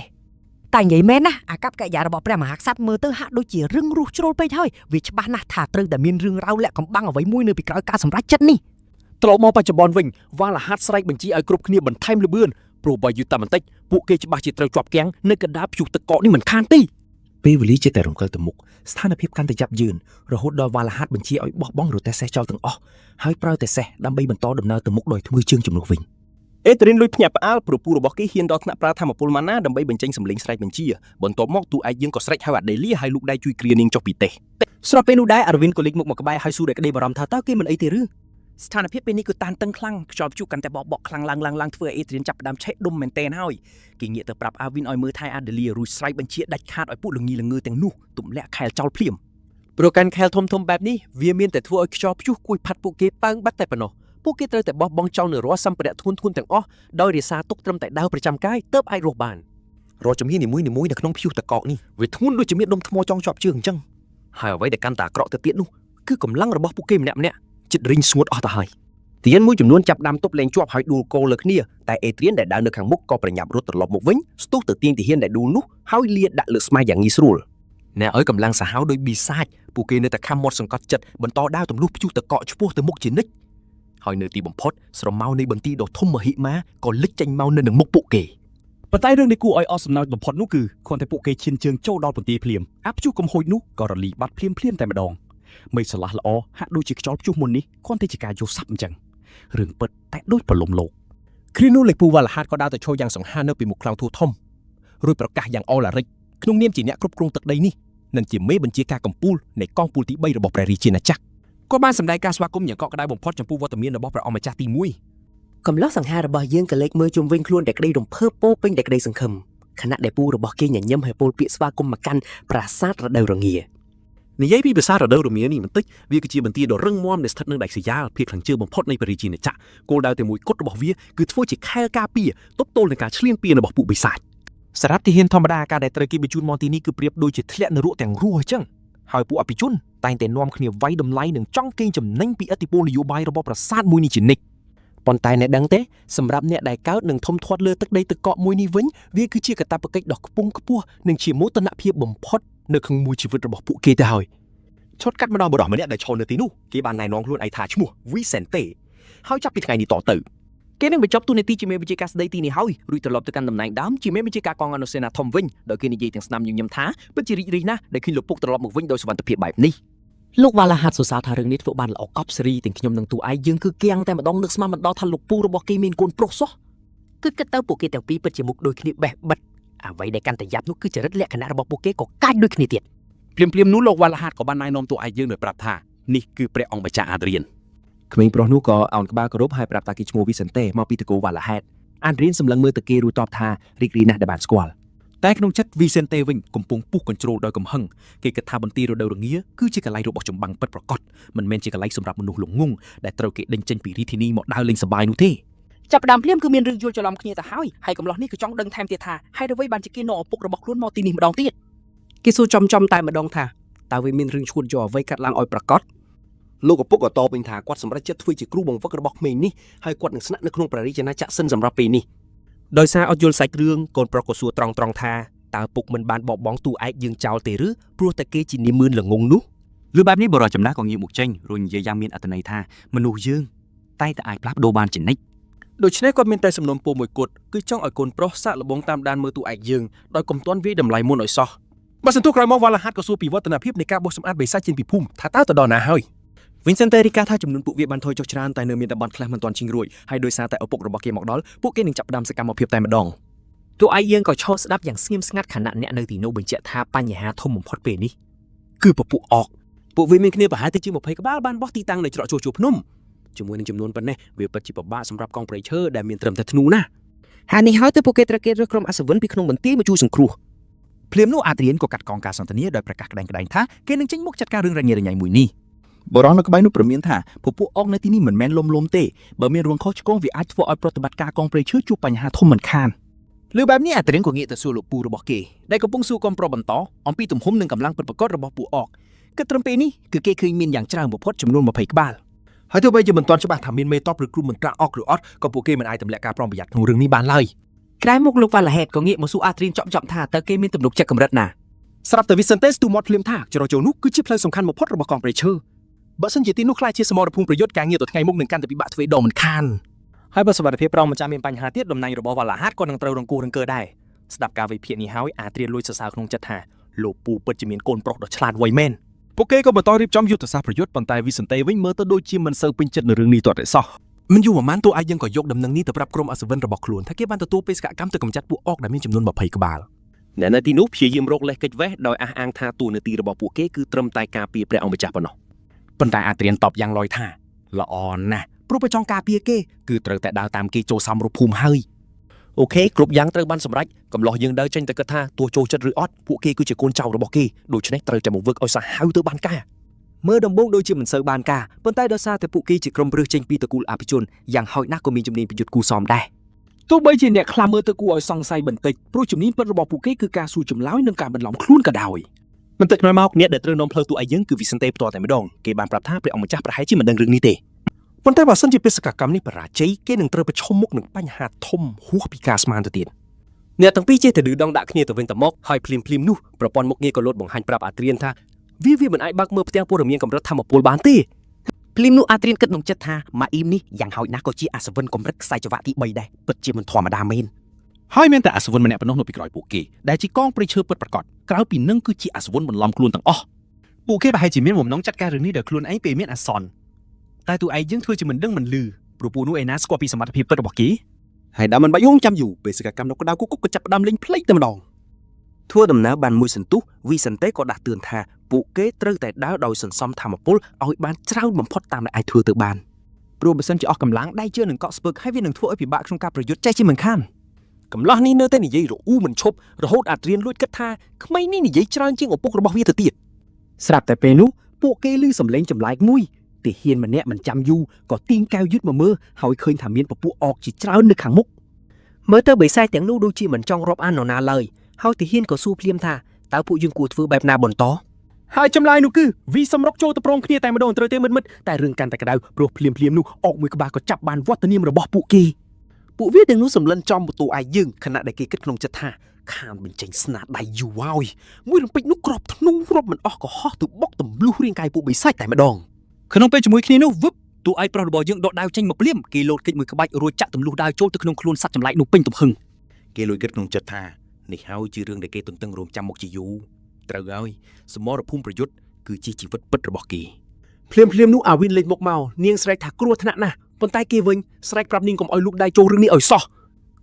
តែនិយាយមែនណាអាកប្បកិរិយារបស់ព្រះមហាក្សត្រមើលទៅហាក់ដូចជារឹងរូសជ្រុលពេកហើយវាច្បាស់ណាស់ថាត្រូវតែមានរឿងរ៉ាវលាក់កំបាំងអ្វីមួយនៅពីក្រោយការសម្រេចចិត្តនេះ ត្រឡប់មកបច្ចុប្បន្នវិញវ៉ាលហាត់ស្រែកបញ្ជាឲ្យគ្រប់គ្នាបន្ថែមលបឿនព្រោះបើយូរតែបន្តិចពួកគេច្បាស់ជាត្រូវជាប់គាំងនៅកណ្ដាលព្យុះទឹកកកនេះមិនខានទេ ពេលវេលាជាតែរំកិលទៅមុខស្ថានភាពកាន់តែយ៉ាប់យឺនរហូតដល់វ៉ាលហាត់បញ្ជាឲ្យបោះបង់រទេះសេះចោលទាំងអស់ហើយប្រើតែសេះដើម្បីបន្តដំណើរទៅមុខដោយធ្វើជើងជំនួសវិញ អេត្រិនលួចភ្ញាក់ផ្អើលព្រោះពូរបស់គេហ៊ានដល់ថ្នាក់ប្រើធម្មពលម៉ាណាដើម្បីបញ្ចេញសម្លេងស្រែកបញ្ជាបន្ទាប់មកទូឯកយើងក៏ស្រែកហៅអាដេលីហើយលោកដៃជួយគ្រានាងចុះពីទេស្របពេលនោះដែរអារវិនក៏លេចមុខមកក្បែរហើយសួរដោយក្តីបារម្ភថាតើគេមិនអីទេឬស្ថានភាពពេលនេះគឺតានតឹងខ្លាំងខ្យល់ព្យុះកាន់តែបក់ខ្លាំងឡើងធ្វើឲ្យអេត្រិនចាប់ផ្ដើមឆេះដុំមែនទែនហើយគេងាកទៅប្រាប់អាវិនឲ្យមើលថែអាដេលីរួចស្រែកបញ្ជាដាច់ខាតឲ្យពួកល្ងីល្ងើទាំងនោះទម្លាក់ខែលចោលភ្លាម ព្រោះកាន់ខែលធំបែបនេះវាមានតែធ្វើឲ្យខ្យល់ព្យុះគួយផាត់ពួកគេប៉ើងបាត់តែប៉ុណ្ណោះពួកគេត្រូវតែបោះបង់ចោលនៅរាល់សម្ភារៈធ្ងន់ទាំងអស់ដោយរក្សាទុកត្រឹមតែដាវប្រចាំកាយទើបអាចរស់បានរាល់ជំហាននីមួយៗនៅក្នុងព្យុះតកកនេះវាធ្ងន់ដូចជាមានដុំថ្មចងជាប់ជើងអញ្ចឹងហើយអ្វីដែលកាន់តែអាក្រក់ទៅទៀតនោះគឺកម្លាំងរបស់ពួកគេម្នាក់ៗចិត្តរីងស្ងួតអស់ទៅហើយទៀនមួយចំនួនចាប់ដាំទប់លែងជាប់ហើយដួលគោលលើគ្នាតែអេត្រៀនដែលដើរនៅខាងមុខក៏ប្រញាប់រត់ត្រឡប់មកវិញស្ទុះទៅទាញទាហានដែលដួលនោះហើយលាដាក់លើស្មាយ៉ាងងាយស្រួលអ្នកឲ្យកម្លាំងសាហាវដោយប៊ីសាចពួកគេនៅតែខំមាត់សង្កត់ចិត្តបន្តដើរទម្លុះព្យុះតកកឆ្ពោះទៅមុខជានិច្ចហើយនៅទីបំផុតស្រមោលនៃបន្ទាយដ៏ធំមហិមាក៏លេចចេញមកនៅនឹងមុខពួកគេ ប៉ុន្តែរឿងនេះគួរឲ្យអស់សំណើចបំផុតនោះគឺគ្រាន់តែពួកគេឈានជើងចូលដល់បន្ទាយភ្លាមអាព្យុះកំហុយនោះក៏រលីបាត់ភ្លាមតែម្ដងមេឆ្លាស់ល្អហាក់ដូចជាខ្យល់ព្យុះមុននេះគ្រាន់តែជាការយល់ស័ព្ទអញ្ចឹងរឿងពិតតែដូចប្រលំលោកគ្រានោះលេខពូវ៉ាលហាតក៏ដើរទៅឈរយ៉ាងសង្ហានៅពីមុខខ្លោងធូធំរួចប្រកាសយ៉ាងអលរិចក្នុងនាមជាអ្នកគ្រប់គ្រងទឹកដីនេះនិងជាមេបញ្ជាការកម្ពុជានៃកងពលទី3របស់ព្រះរាជាណាចក្រក៏បានសម្ដែងការស្វាគមន៍យ៉ាងកក់ក្ដៅបំផុតចំពោះវត្តមានរបស់ព្រះអង្គម្ចាស់ទី1 កំឡុះសង្ហារបស់យើងក៏លេចមើលជុំវិញខ្លួនតែក្តីរំភើបពោពេញតែក្តីសង្ឃឹមខណៈដែលពូរបស់គេញញឹមហើយពោលពាក្យស្វាគមន៍មកកាន់ប្រាសាទរដូវរងា និយាយពីប្រាសាទរដូវរងានេះបន្តិចវាគឺជាបន្ទាយដ៏រឹងមាំដែលស្ថិតនៅដាច់ស្រយាលភាគខាងជើងបំផុតនៃព្រះរាជាណាចក្រគោលដៅតែមួយគត់របស់វាគឺធ្វើជាខែលការពារទប់ទល់នឹងការឈ្លានពានរបស់ពួកបិសាចសម្រាប់ទាហានធម្មតាការដែលត្រូវគេបញ្ជូនមកទីនេះគឺប្រៀបដូចជាធ្លាក់នរកទាំងរស់អញ្ចឹងហើយពួកអភិជនតែងតែនាំគ្នាវាយតម្លៃនិងចង់កេងចំណេញពីឥទ្ធិពលនយោបាយរបស់ប្រាសាទមួយនេះជានិច្ច ប៉ុន្តែអ្នកដឹងទេសម្រាប់អ្នកដែលកើតនឹងធំធាត់លើទឹកដីទឹកកកមួយនេះវិញវាគឺជាកាតព្វកិច្ចដ៏ខ្ពង់ខ្ពស់និងជាមោទនភាពបំផុតនៅក្នុងមួយជីវិតរបស់ពួកគេទៅហើយឈុតកាត់មកដល់បុរសម្នាក់ដែលឈរនៅទីនោះគេបានណែនាំខ្លួនឯងថាឈ្មោះ Vicente ហើយចាប់ពីថ្ងៃនេះតទៅគេនឹងបញ្ចប់តួនាទីជាមេបញ្ជាការស្ដីទីនេះហើយរួចត្រឡប់ទៅកាន់តំណែងដើមជាមេបញ្ជាការកងអនុសេនាធំវិញដោយគេនិយាយទាំងស្នាមញញឹមថាពិតជារីករាយណាស់ដែលឃើញលោកពុកត្រឡប់មកវិញដោយសុវត្ថិភាពបែបនេះ លោកវ៉ាឡាហាត់សរសើរថារឿងនេះធ្វើបានល្អកប់សេរីទាំងខ្ញុំនិងទូឯងយើងគឺគៀងតែម្ដងនឹកស្មានមិនដល់ថាលោកពូរបស់គេមានកូនប្រុសសោះគឺគិតទៅពួកគេទាំងពីរពិតជាមុខដូចគ្នាបេះបិទអ្វីដែលកាន់តែយ៉ាប់នោះគឺចរិតលក្ខណៈរបស់ពួកគេក៏កាចដូចគ្នាទៀត ភ្លាមនោះលោកវ៉ាឡាហាតក៏បានណែនាំទូឯកយើងដោយប្រាប់ថានេះគឺព្រះអង្គម្ចាស់អាដ្រៀន ក្មេងប្រុសនោះក៏អោនក្បាលគោរពហើយប្រាប់តាគេឈ្មោះ Vicente មកពីតកូវ៉ាឡាហេតអាដ្រៀនសម្លឹងមើលទៅគេរួចតបថារីករាយណាស់ដែលបានស្គាល់ តែក្នុងចិត្ត Vicente វិញកំពុងពុះកញ្ជ្រោលដោយកំហឹងគេគិតថាបន្ទាយរដូវរងាគឺជាកន្លែងរបស់ចម្បាំងពិតប្រាកដមិនមែនជាកន្លែងសម្រាប់មនុស្សល្ងងដែលត្រូវគេដេញចេញពីរាជធានីមកដើរលេងសប្បាយនោះទេ ចាប់ផ្ដើមភ្លាមគឺមានរឿងយល់ច្រឡំគ្នាទៅហើយកំឡោះនេះក៏ចង់ដឹងថែមទៀតថាហេតុអ្វីបានជាគេនាំឪពុករបស់ខ្លួនមកទីនេះម្ដងទៀតគេសួរចំតែម្ដងថាតើវាមានរឿងឈួតយកអ្វីកាត់ឡើងឲ្យប្រកប លោកឪពុកក៏តបវិញថាគាត់សម្រេចចិត្តធ្វើជាគ្រូបង្វឹករបស់ក្មេងនេះហើយគាត់នឹងស្នាក់នៅក្នុងព្រះរាជាណាចក្រសិនសម្រាប់ពេលនេះដោយសារអត់យល់សាច់រឿងកូនប្រុសក៏សួរត្រង់ថាតើពុកមិនបានបបងទូឯកយើងចោលទេឬព្រោះតែគេជានាមឿនល្ងងនោះ លឺបែបនេះបរិយាចំណាស់ក៏ងាកមកចេញរួចនិយាយយ៉ាងមានអត្ថន័យថាមនុស្សយើងតែអាចផ្លាស់ប្ដូរបានជានិច្ច ដូច្នេះគាត់មានតែសំណុំពរមួយគត់គឺចង់ឲ្យកូនប្រុសសាកល្បងតាមដានមើលទូឯកយើងដោយកុំទាន់វាយតម្លៃមុនឲ្យសោះបើសន្ទុះក្រោយមកវ៉ាឡាហាតក៏សួរពីវឌ្ឍនភាពនៃការបោះសម្អាតបិសាចចេញពីភូមិថាតើទៅដល់ណាហើយ Vicente រីកាថាចំនួនពួកវាបានថយចុះច្រើនតែនៅមានតំបន់ខ្លះមិនទាន់ជិះរួចហើយដោយសារតែឪពុករបស់គេមកដល់ពួកគេនឹងចាប់ផ្ដើមសកម្មភាពតែម្ដង ពួកឯងយើងក៏ឈរស្ដាប់យ៉ាងស្ងៀមស្ងាត់ខណៈអ្នកនៅទីនោះបញ្ជាក់ថាបញ្ហាធំបំផុតពេលនេះគឺពពួកអកពួកវាមានគ្នាប្រហែលទៅជា20ក្បាលបានបោះទីតាំងនៅច្រកជួរភ្នំជាមួយនឹងចំនួនប៉ុណ្ណេះវាពិតជាពិបាកសម្រាប់កងព្រៃឈើដែលមានត្រឹមតែធ្នូណាហើយនេះហើយទៅពួកគេត្រូវគេរើសក្រុមអសវិនពីក្នុងបន្ទាយមកជួយសង្គ្រោះ ភ្លាមនោះអាត្រៀនក៏កាត់កងការសន្ទនាដោយប្រកាសក្តែងថាគេនឹងចេញមកចាត់ការរឿងរញ៉េរញ៉ៃមួយនេះបរិះនៅក្បែរនោះព្រមានថាពួកអុកនៅទីនេះមិនមែនលំទេបើមានរឿងខុសឆ្គងវាអាចធ្វើឲ្យប្រតិបត្តិការកងព្រៃឈើជួបបញ្ហាធំមិនខានលើបែបនេះអាត្រៀនក៏ងាកទៅសួរលោកពូរបស់គេដែលកំពុងសួរកំប្រុសបន្តអំពីទំហំនិងកម្លាំងពិតប្រាកដរបស់ពួកអុកគិតត្រឹមពេលនេះគឺគេឃើញមានយ៉ាងច្រើនបំផុតចំនួន20ក្បាល ហើយទោះបីជាមិនទាន់ច្បាស់ថាមានមេតបឬគ្រូមន្ត្រាអកឬអត់ក៏ពួកគេមិនអាចទម្លាក់ការប្រុងប្រយ័ត្នក្នុងរឿងនេះបានឡើយ ក្រោយមកលោកវ៉ាឡាហេតក៏ងាកមកសួរអាត្រៀនចប់ថាតើគេមានទំនុកចិត្តកម្រិតណា ស្រាប់តែវីសិនតេស្ទូម៉តភ្លាមថាច្រកចូលនោះគឺជាផ្លូវសំខាន់បំផុតរបស់កងព្រៃឈើបើសិនជាទីនោះខ្លាចជាសមរភូមិប្រយុទ្ធការងារទៅថ្ងៃមុខនឹងកាន់តែពិបាកទ្វេដងមិនខាន ហើយបើសុវត្ថិភាពប្រងម្ចាស់មានបញ្ហាទៀតតំណែងរបស់វ៉ាឡាហាតក៏នឹងត្រូវរង្គោះរង្គើដែរស្ដាប់ការវិភាគនេះហើយអាត្រៀនលួចសរសើរក្នុងចិត្តថាលោកពូពិតជាមានកូនប្រុសដ៏ឆ្លាតវៃមែន ពួកគេក៏បន្តរៀបចំយុទ្ធសាស្ត្រប្រយុទ្ធប៉ុន្តែវីសិនតេវិញមើលទៅដូចជាមិនសូវពេញចិត្តនឹងរឿងនេះទាល់តែសោះមិនយូរប៉ុន្មានតួឯងយើងក៏យកដំណឹងនេះទៅប្រាប់ក្រុមអសវិនរបស់ខ្លួនថាគេបានទទួលបេសកកម្មទៅកម្ចាត់ពួកអុកដែលមានចំនួន20ក្បាល អ្នកនៅទីនោះព្យាយាមរកលេសកិច្ចវេះដោយអះអាងថាតួនាទីរបស់ពួកគេគឺត្រឹមតែការពារព្រះអង្គម្ចាស់ប៉ុណ្ណោះ ប៉ុន្តែអាត្រៀនតបយ៉ាងលយថាល្អណាស់ព្រោះបើចង់ការពារគេគឺត្រូវតែដើរតាមគេចូលសមរភូមិហើយ អូខេគ្រប់យ៉ាងត្រូវបានសម្រេចកំឡោះយើងដើរចេញទៅគិតថាទោះចូលចិត្តឬអត់ពួកគេគឺជាកូនចៅរបស់គេដូច្នេះត្រូវតែមកវឹកឲ្យសាហាវទៅបានការ មើលដំបូងដូចជាមិនសូវបានការប៉ុន្តែដោយសារតែពួកគេជាក្រុមព្រឹសចេញពីតកូលអភិជនយ៉ាងហោចណាស់ក៏មានជំនាញប្រយុទ្ធគូសមដែរ ទោះបីជាអ្នកខ្លះមើលទៅគួរឲ្យសង្ស័យបន្តិចព្រោះជំនាញពិតរបស់ពួកគេគឺការសួរចម្លើយនិងការបន្លំខ្លួនក៏ដោយ បន្តិចក្រោយមកអ្នកដែលត្រូវនាំផ្លូវតួឯងយើងគឺវិសិនតេផ្ទាល់តែម្ដងគេបានប្រាប់ថាព្រះអង្គម្ចាស់ប្រហែលជាមិនដឹងរឿងនេះទេប៉ុន្តែបើសិនជាបេសកកម្មនេះបរាជ័យគេនឹងត្រូវប្រឈមមុខនឹងបញ្ហាធំហួសពីការស្មានទៅទៀតអ្នកទាំងពីរចេះតែឌឺដងដាក់គ្នាទៅវិញទៅមកហើយភ្លាមនោះប្រព័ន្ធមុខងារក៏លោតបង្ហាញប្រាប់អាត្រៀនថាវាមិនអាចបើកមើលផ្ទាំងព័ត៌មានកម្រិតធម្មពលបានទេ ភ្លាមនោះអាត្រៀនគិតក្នុងចិត្តថាម៉ាអ៊ីមនេះយ៉ាងហោចណាស់ក៏ជាអសវិនកម្រិតខ្សែចង្វាក់ទី3ដែរពិតជាមិនធម្មតាមែន ហើយមានតែអសវិនម្នាក់ប៉ុណ្ណោះនៅពីក្រោយពួកគេដែលជាកងព្រៃឈើពិតប្រាកដក្រៅពីនឹងគឺជាអសវិនបន្លំខ្លួនទាំងអស់ពួកគេប្រហែលជាមានបំណងចាត់ការរឿងនេះដោយខ្លួនឯងពេលមានអាសន្នតែតួឯងយើងធ្វើជាមិនដឹងមិនឮព្រោះពួកនោះឯណាស្គាល់ពីសមត្ថភាពពិតរបស់គេ ហើយដល់មិនបាច់រងចាំយូរបេសកកម្មនៅក្តៅគុកក៏ចាប់ផ្ដើមលេងភ្លេចតែម្ដង ធ្វើដំណើរបានមួយសន្ទុះវិសិនតេក៏ដាស់តឿនថាពួកគេត្រូវតែដើរដោយសន្សំធម្មពលឲ្យបានច្រើនបំផុតតាមដែលអាចធ្វើទៅបាន ព្រោះបើសិនជាអស់កម្លាំងដៃជើងនឹងកក់ស្ពឹកហើយវានឹងធ្វើឲ្យពិបាកក្នុងការប្រយុទ្ធចេះជាមិនខាន កំឡោះនេះនៅតែនិយាយរអ៊ូមិនឈប់រហូតអាត្រៀនលួចគិតថាក្មេងនេះនិយាយច្រើនជាងឪពុករបស់វាទៅទៀត ស្រាប់តែពេលនោះពួកគេឮសំឡេងចម្លែកមួយទាហានម្នាក់មិនចាំយូរក៏ទាញកែវយឺតមកមើលហើយឃើញថាមានពពួកអកជាច្រើននៅខាងមុខមើលទៅបិសាចទាំងនោះដូចជាមិនចង់រាប់អាននរណាឡើយហើយទាហានក៏សួរភ្លាមថាតើពួកយើងគួរធ្វើបែបណាបន្ត ហើយចម្លើយនោះគឺវីសម្រុកចូលទៅប្រងគ្នាតែម្ដងត្រូវទេមិត្តតែរឿងកាន់តែក្តៅព្រោះភ្លាមនោះអកមួយក្បាលក៏ចាប់បានវត្តនាមរបស់ពួកគេ ពួកវាទាំងនោះសម្លិនចំបន្ទូឯងយើងខណៈដែលគេគិតក្នុងចិត្តថាខានបញ្ចេញស្នាដៃយូរហើយមួយរំពេចនោះក្របធ្នូរាប់មិនអស់ក៏ហោះទៅបុកទម្លុះរាងកាយពួកបិសាចតែម្ដង ក្នុងពេលជាមួយគ្នានោះវឹប តួឯងប្រុសរបស់យើងដកដាវចេញមកភ្លាមគេលោតកិច្ចមួយក្បាច់រួចចាក់ទម្លុះដាវចូលទៅក្នុងខ្លួនសត្វចម្លែកនោះពេញទំហឹង គេលួចគិតក្នុងចិត្តថានេះហើយជារឿងដែលគេទន្ទឹងរង់ចាំមកជាយូរត្រូវហើយសមរភូមិប្រយុទ្ធគឺជាជីវិតពិតរបស់គេ ភ្លាមនោះអាវិនលេចមុខមកនាងស្រែកថាគ្រោះថ្នាក់ណាស់ប៉ុន្តែគេវិញស្រែកប្រាប់នាងកុំឲ្យលូកដៃចូលរឿងនេះឲ្យសោះ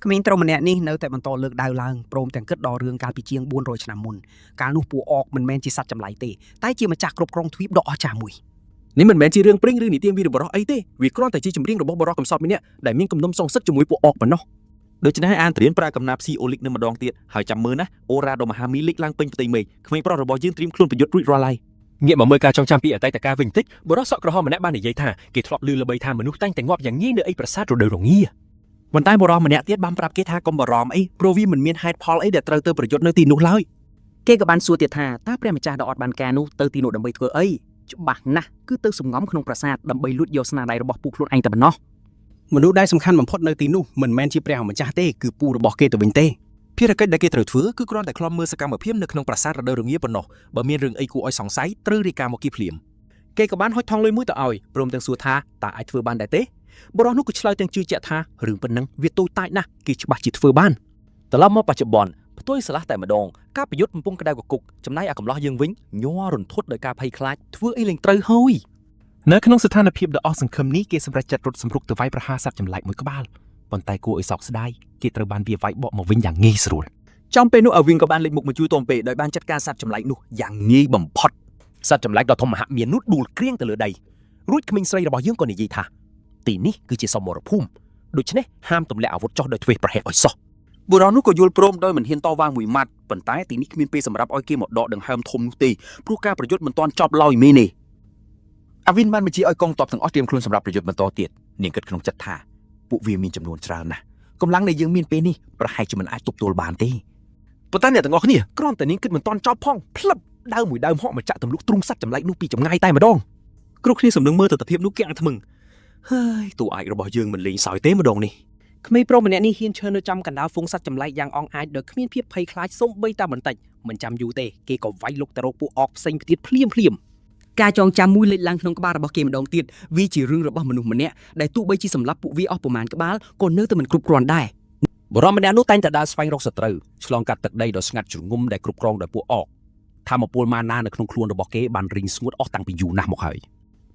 ក្មេងប្រុសម្នាក់នេះនៅតែបន្តលើកដៅឡើងព្រមទាំងគិតដល់រឿងកាលពីជាង400ឆ្នាំមុនកាលនោះពួកអកមិនមែនជាសត្វចម្លែកទេតែជាម្ចាស់គ្រប់គ្រងទ្វីបដ៏អស្ចារ្យមួយ នេះមិនមែនជារឿងព្រេងឬនិទានវីរបុរសអីទេវាគ្រាន់តែជាចម្រៀងរបស់បុរសកំសត់ម្នាក់ដែលមានគំនុំសងសឹកជាមួយពួកអកប៉ុណ្ណោះ ដូច្នេះអានត្រៀនប្រើកំណាព្យស៊ីអូលីកនៅម្ដងទៀតហើយចាំមើលណាអូរ៉ាដ៏មហាមីលីកឡើងពេញផ្ទៃមេឃក្មេងប្រុសរបស់យើងត្រៀមខ្លួនប្រយុទ្ធរួចរាល់ហើយ ងាកមកមើលការចងចាំពីអតីតកាលវិញបន្តិចបុរសសក់ក្រហមម្នាក់បាននិយាយថាគេធ្លាប់ឮល្បីថាមនុស្សតែងតែងាប់យ៉ាងងាយនៅឯប្រាសាទរដូវរងា ប៉ុន្តែបុរសម្នាក់ទៀតបានប្រាប់គេថាកុំបារម្ភអីព្រោះវាមិនមានហេតុផលអីដែលត្រូវទៅប្រយុទ្ធនៅទីនោះឡើយ គេក៏បានសួរទៀតថាតើព្រះម្ចាស់ដ៏អត់បានការនោះទៅទីនោះដើម្បីធ្វើអីច្បាស់ណាស់គឺទៅសំងំក្នុងប្រាសាទដើម្បីលួចយកស្នាដៃរបស់ពូខ្លួនឯងតែប៉ុណ្ណោះ មនុស្សដែលសំខាន់បំផុតនៅទីនោះមិនមែនជាព្រះម្ចាស់ទេគឺពូរបស់គេទៅវិញទេភារកិច្ចដែលគេត្រូវធ្វើគឺគ្រាន់តែក្លំមើលសកម្មភាពនៅក្នុងប្រាសាទរដូវរងាប៉ុណ្ណោះបើមានរឿងអីគួរឲ្យសង្ស័យត្រូវរាយការណ៍មកគីភ្លាម គេក៏បានហុចថងលុយមួយទៅឲ្យព្រមទាំងសួរថាតើអាចធ្វើបានដែរទេបុរសនោះក៏ឆ្លើយទាំងជឿជាក់ថារឿងប៉ុណ្ណឹងវាតូចតាចណាស់គេច្បាស់ជាធ្វើបានត្រឡប់មកបច្ចុប្បន្នផ្ទុយស្រឡះតែម្ដងការប្រយុទ្ធកំពុងក្តៅកគុកចំណែកអាកំឡោះយើងវិញញ័ររន្ធត់ដោយការភ័យខ្លាចធ្វើអីលែងត្រូវហើយ នៅក្នុងស្ថានភាពដ៏អស់សង្ឃឹមនេះគេសម្រេចចាត់រត់សម្រុកទៅវាយប្រហារសត្វចម្លែកមួយក្បាល ប៉ុ ប៉ុន្តែគួរឲ្យសោកស្ដាយគេត្រូវបានវាវាយបកមកវិញយ៉ាងងាយស្រួល ចំពេលនោះអាវិនក៏បានលេចមុខមកជួយតូមពេដោយបានចាត់ការសត្វចម្លែកនោះយ៉ាងងាយបំផុត សត្វចម្លែកដ៏ធំមហិមានោះដួលក្រៀងទៅលើដីរួចក្មេងស្រីរបស់យើងក៏និយាយថាទីនេះគឺជាសមរភូមិដូច្នេះហាមទម្លាក់អាវុធចុះដោយធ្វេសប្រហែសឲ្យសោះ បុរសនោះក៏យល់ព្រមដោយមិនហ៊ានតវ៉ាមួយម៉ាត់ប៉ុន្តែទីនេះគ្មានពេលសម្រាប់ឲ្យគេមកដកដង្ហើមធំនោះទេព្រោះការប្រយុទ្ធមិនទាន់ចប់ឡើយមេនេះ អាវិនបានបញ្ជាឲ្យកងទ័ពទាំងអស់ត្រៀមខ្លួនសម្រាប់ប្រយុទ្ធបន្តទៀតនាងគិតក្នុងចិត្តថាពួកវាមានចំនួនច្រើនណាស់កម្លាំងដែលយើងមានពេលនេះប្រហែលជាមិនអាចទប់ទល់បានទេ ប៉ុន្តែអ្នកទាំងអស់គ្នាគ្រាន់តែនាងគិតមិនទាន់ចប់ផងផ្លឹបដើមមួយដើមហក់មកចាក់ទម្លុះទ្រូងសត្វចម្លែកនោះពីចម្ងាយតែម្ដងគ្រប់គ្នាសំនឹងមើលទស្សនភាពនោះគាំងថ្មឹងហើយតួឯករបស់យើងមិនលេងសើចទេម្ដងនេះ ក្មេងប្រុសម្នាក់នេះហ៊ានឈរនៅចំកណ្ដាលហ្វូងសត្វចម្លែកយ៉ាងអង់អាចដោយគ្មានភាពភ័យខ្លាចសូម្បីតែបន្តិចមិនចាំយូរទេគេក៏វាយលុកទៅរកពួកអកផ្សេងទៀតភ្លាមការចងចាំមួយលេចឡើងក្នុងក្បាលរបស់គេម្ដងទៀតវាជារឿងរបស់មនុស្សម្នាក់ដែលទោះបីជាសម្លាប់ពួកវាអស់ប្រមាណក្បាលក៏នៅតែមិនគ្រប់គ្រាន់ដែរ បរិមម្នាក់នោះតែងតែដើរស្វែងរកសត្រូវឆ្លងកាត់ទឹកដីដ៏ស្ងាត់ជ្រងំដែលគ្រប់គ្រងដោយពួកអកធម្មពលម៉ាណានៅក្នុងខ្លួនរបស់គេបានរីងស្ងួតអស់តាំងពីយូរណាស់មកហើ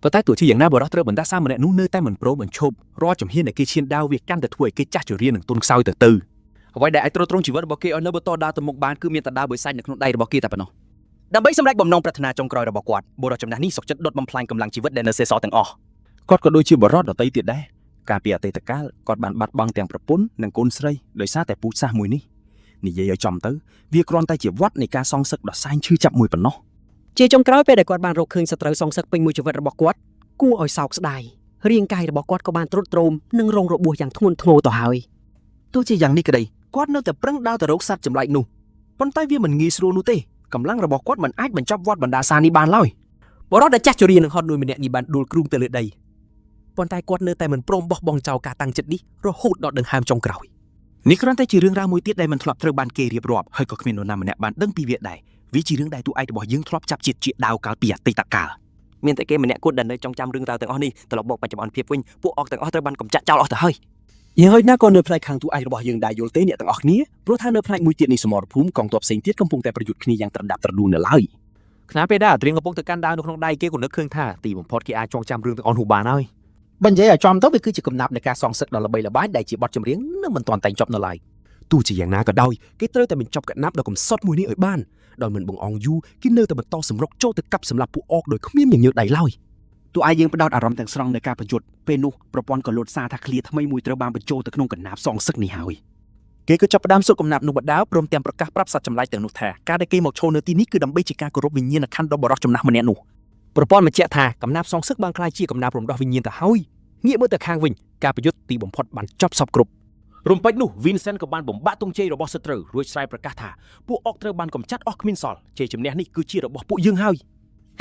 យប៉ុន្តែទោះជាយ៉ាងណាបរិសត្រូវបណ្ដាសាម្នាក់នោះនៅតែមិនព្រមបញ្ឈប់រាល់ជំហានដែលគេឈានដើរវាកាន់តែធ្វើឲ្យគេចាស់ជរានិងទន់ខ្សោយទៅអ្វីដែលអាចទ្រទ្រង់ជីវិតរបស់គេឲ្យនៅបន្តដើរទៅមុខបានគឺមានតែដើរបើសាច់នៅក្នុងដៃរបស់គេតែប៉ុណ្ណោះ ដើម្បីសម្រេចបំណងប្រាថ្នាចុងក្រោយរបស់គាត់បុរសចំណាស់នេះសុខចិត្តដុតបំផ្លាញកម្លាំងជីវិតដែលនៅសេសសល់ទាំងអស់ គាត់ក៏ដូចជាបរិសដតីទៀតដែរកាលពីអតីតកាលគាត់បានបាត់បង់ទាំងប្រពន្ធនិងកូនស្រីដោយសារតែពូជសាសន៍មួយនេះនិយាយឲ្យចំទៅវាគ្រាន់តែជាវដ្តនៃការសងសឹកដ៏សែនឈឺចាប់មួយប៉ុណ្ណោះ ជាចុងក្រោយពេលដែលគាត់បានរកឃើញសត្រូវសងសឹកពេញមួយជីវិតរបស់គាត់គួរឲ្យសោកស្ដាយរាងកាយរបស់គាត់ក៏បានទ្រុឌទ្រោមនិងរងរបួសយ៉ាងធ្ងន់ធ្ងរទៅហើយ ទោះជាយ៉ាងនេះក្តីគាត់នៅតែប្រឹងដើរទៅរកសត្វចម្លែកនោះប៉ុន្តែវាមិនងាយស្រួលនោះទេកម្លាំងរបស់គាត់មិនអាចបញ្ចប់វត្តបណ្ដាសានេះបានឡើយ បរិសដែលចាស់ជរានឹងហត់នួយម្នាក់នេះបានដួលគ្រូងទៅលើដីប៉ុន្តែគាត់នៅតែមិនព្រមបោះបង់ចោលការតាំងចិត្តនេះរហូតដល់ដង្ហើមចុងក្រោយ នេះគ្រាន់តែជារឿងរ៉ាវមួយទៀតដែលមិនធ្លាប់ត្រូវបានគេរៀបរាប់ហើយក៏គ្មាននរណាម្នាក់បានដឹងពីវាដែរវាជារឿងដែលតួឯករបស់យើងធ្លាប់ចាប់ជាតិជាដាវកាលពីអតីតកាល មានតែគេម្នាក់គត់ដែលនៅចង់ចាំរឿងរ៉ាវទាំងអស់នេះត្រឡប់មកបច្ចុប្បន្នភាពវិញពួកអកទាំងអស់ត្រូវបានកំចាត់ចោលអស់ទៅហើយ យ៉ាងហោចណាស់ក៏នៅផ្នែកខាងតួឯករបស់យើងដែរយល់ទេអ្នកទាំងអស់គ្នាព្រោះថានៅផ្នែកមួយទៀតនៃសមរភូមិកងទ័ពផ្សេងទៀតកំពុងតែប្រយុទ្ធគ្នាយ៉ាងត្រដាប់ត្រដួលនៅឡើយ ខណៈពេលដែលអាត្រៀងកំពុងទៅកាន់ដាវនៅក្នុងដៃគេក៏នឹកឃើញថាទីបំផុតគេអាចចងចាំរឿងទាំងអស់នោះបានហើយ បញ្ញឲ្យចំទៅវាគឺជាកំណាប់នៃការសងសឹកដ៏ល្បីល្បាញដែលជាបទចម្រៀងនឹងមិនទាន់តែងចប់នៅឡើយ ទោះជាយ៉ាងណាក៏ដោយគេត្រូវតែបញ្ចប់កណ្ណាប់ដ៏កំសត់មួយនេះឲ្យបានដោយមិនបង្អង់យូរគេនៅតែបន្តសម្រុកចូលទៅកាប់សម្លាប់ពួកអកដោយគ្មានញញើតដៃឡើយ តួឯកយើងផ្ដោតអារម្មណ៍ទាំងស្រុងនៅការប្រយុទ្ធពេលនោះប្រព័ន្ធក៏លោតសារថាឃ្លាថ្មីមួយត្រូវបានបញ្ចូលទៅក្នុងកណ្ណាប់សងសឹកនេះហើយ គេក៏ចាប់ផ្ដើមសុកកំណាប់នោះបដាព្រមទាំងប្រកាសប្រាប់សត្វចម្លែកទាំងនោះថាការដែលគេមកឈរនៅទីនេះគឺដើម្បីជាការគោរពវិញ្ញាណក្ខន្ធដ៏បរិសុទ្ធចំណាស់ម្នាក់នោះប្រព័ន្ធបញ្ជាក់ថាកំណាប់សងសឹកបានក្លាយជាកំណាប់រំដោះវិញ្ញាណទៅហើយងាកមើលទៅខាងវិញការប្រយុទ្ធទីបំផុតបានចប់សពគ្រប់រំពេចនោះ Vincent ក៏បានបំបាក់ទង់ជ័យរបស់សត្រូវរួចស្រែកប្រកាសថាពួកអកត្រូវបានកំចាត់អស់គ្មានសល់ជ័យជំនះនេះគឺជារបស់ពួកយើងហើយ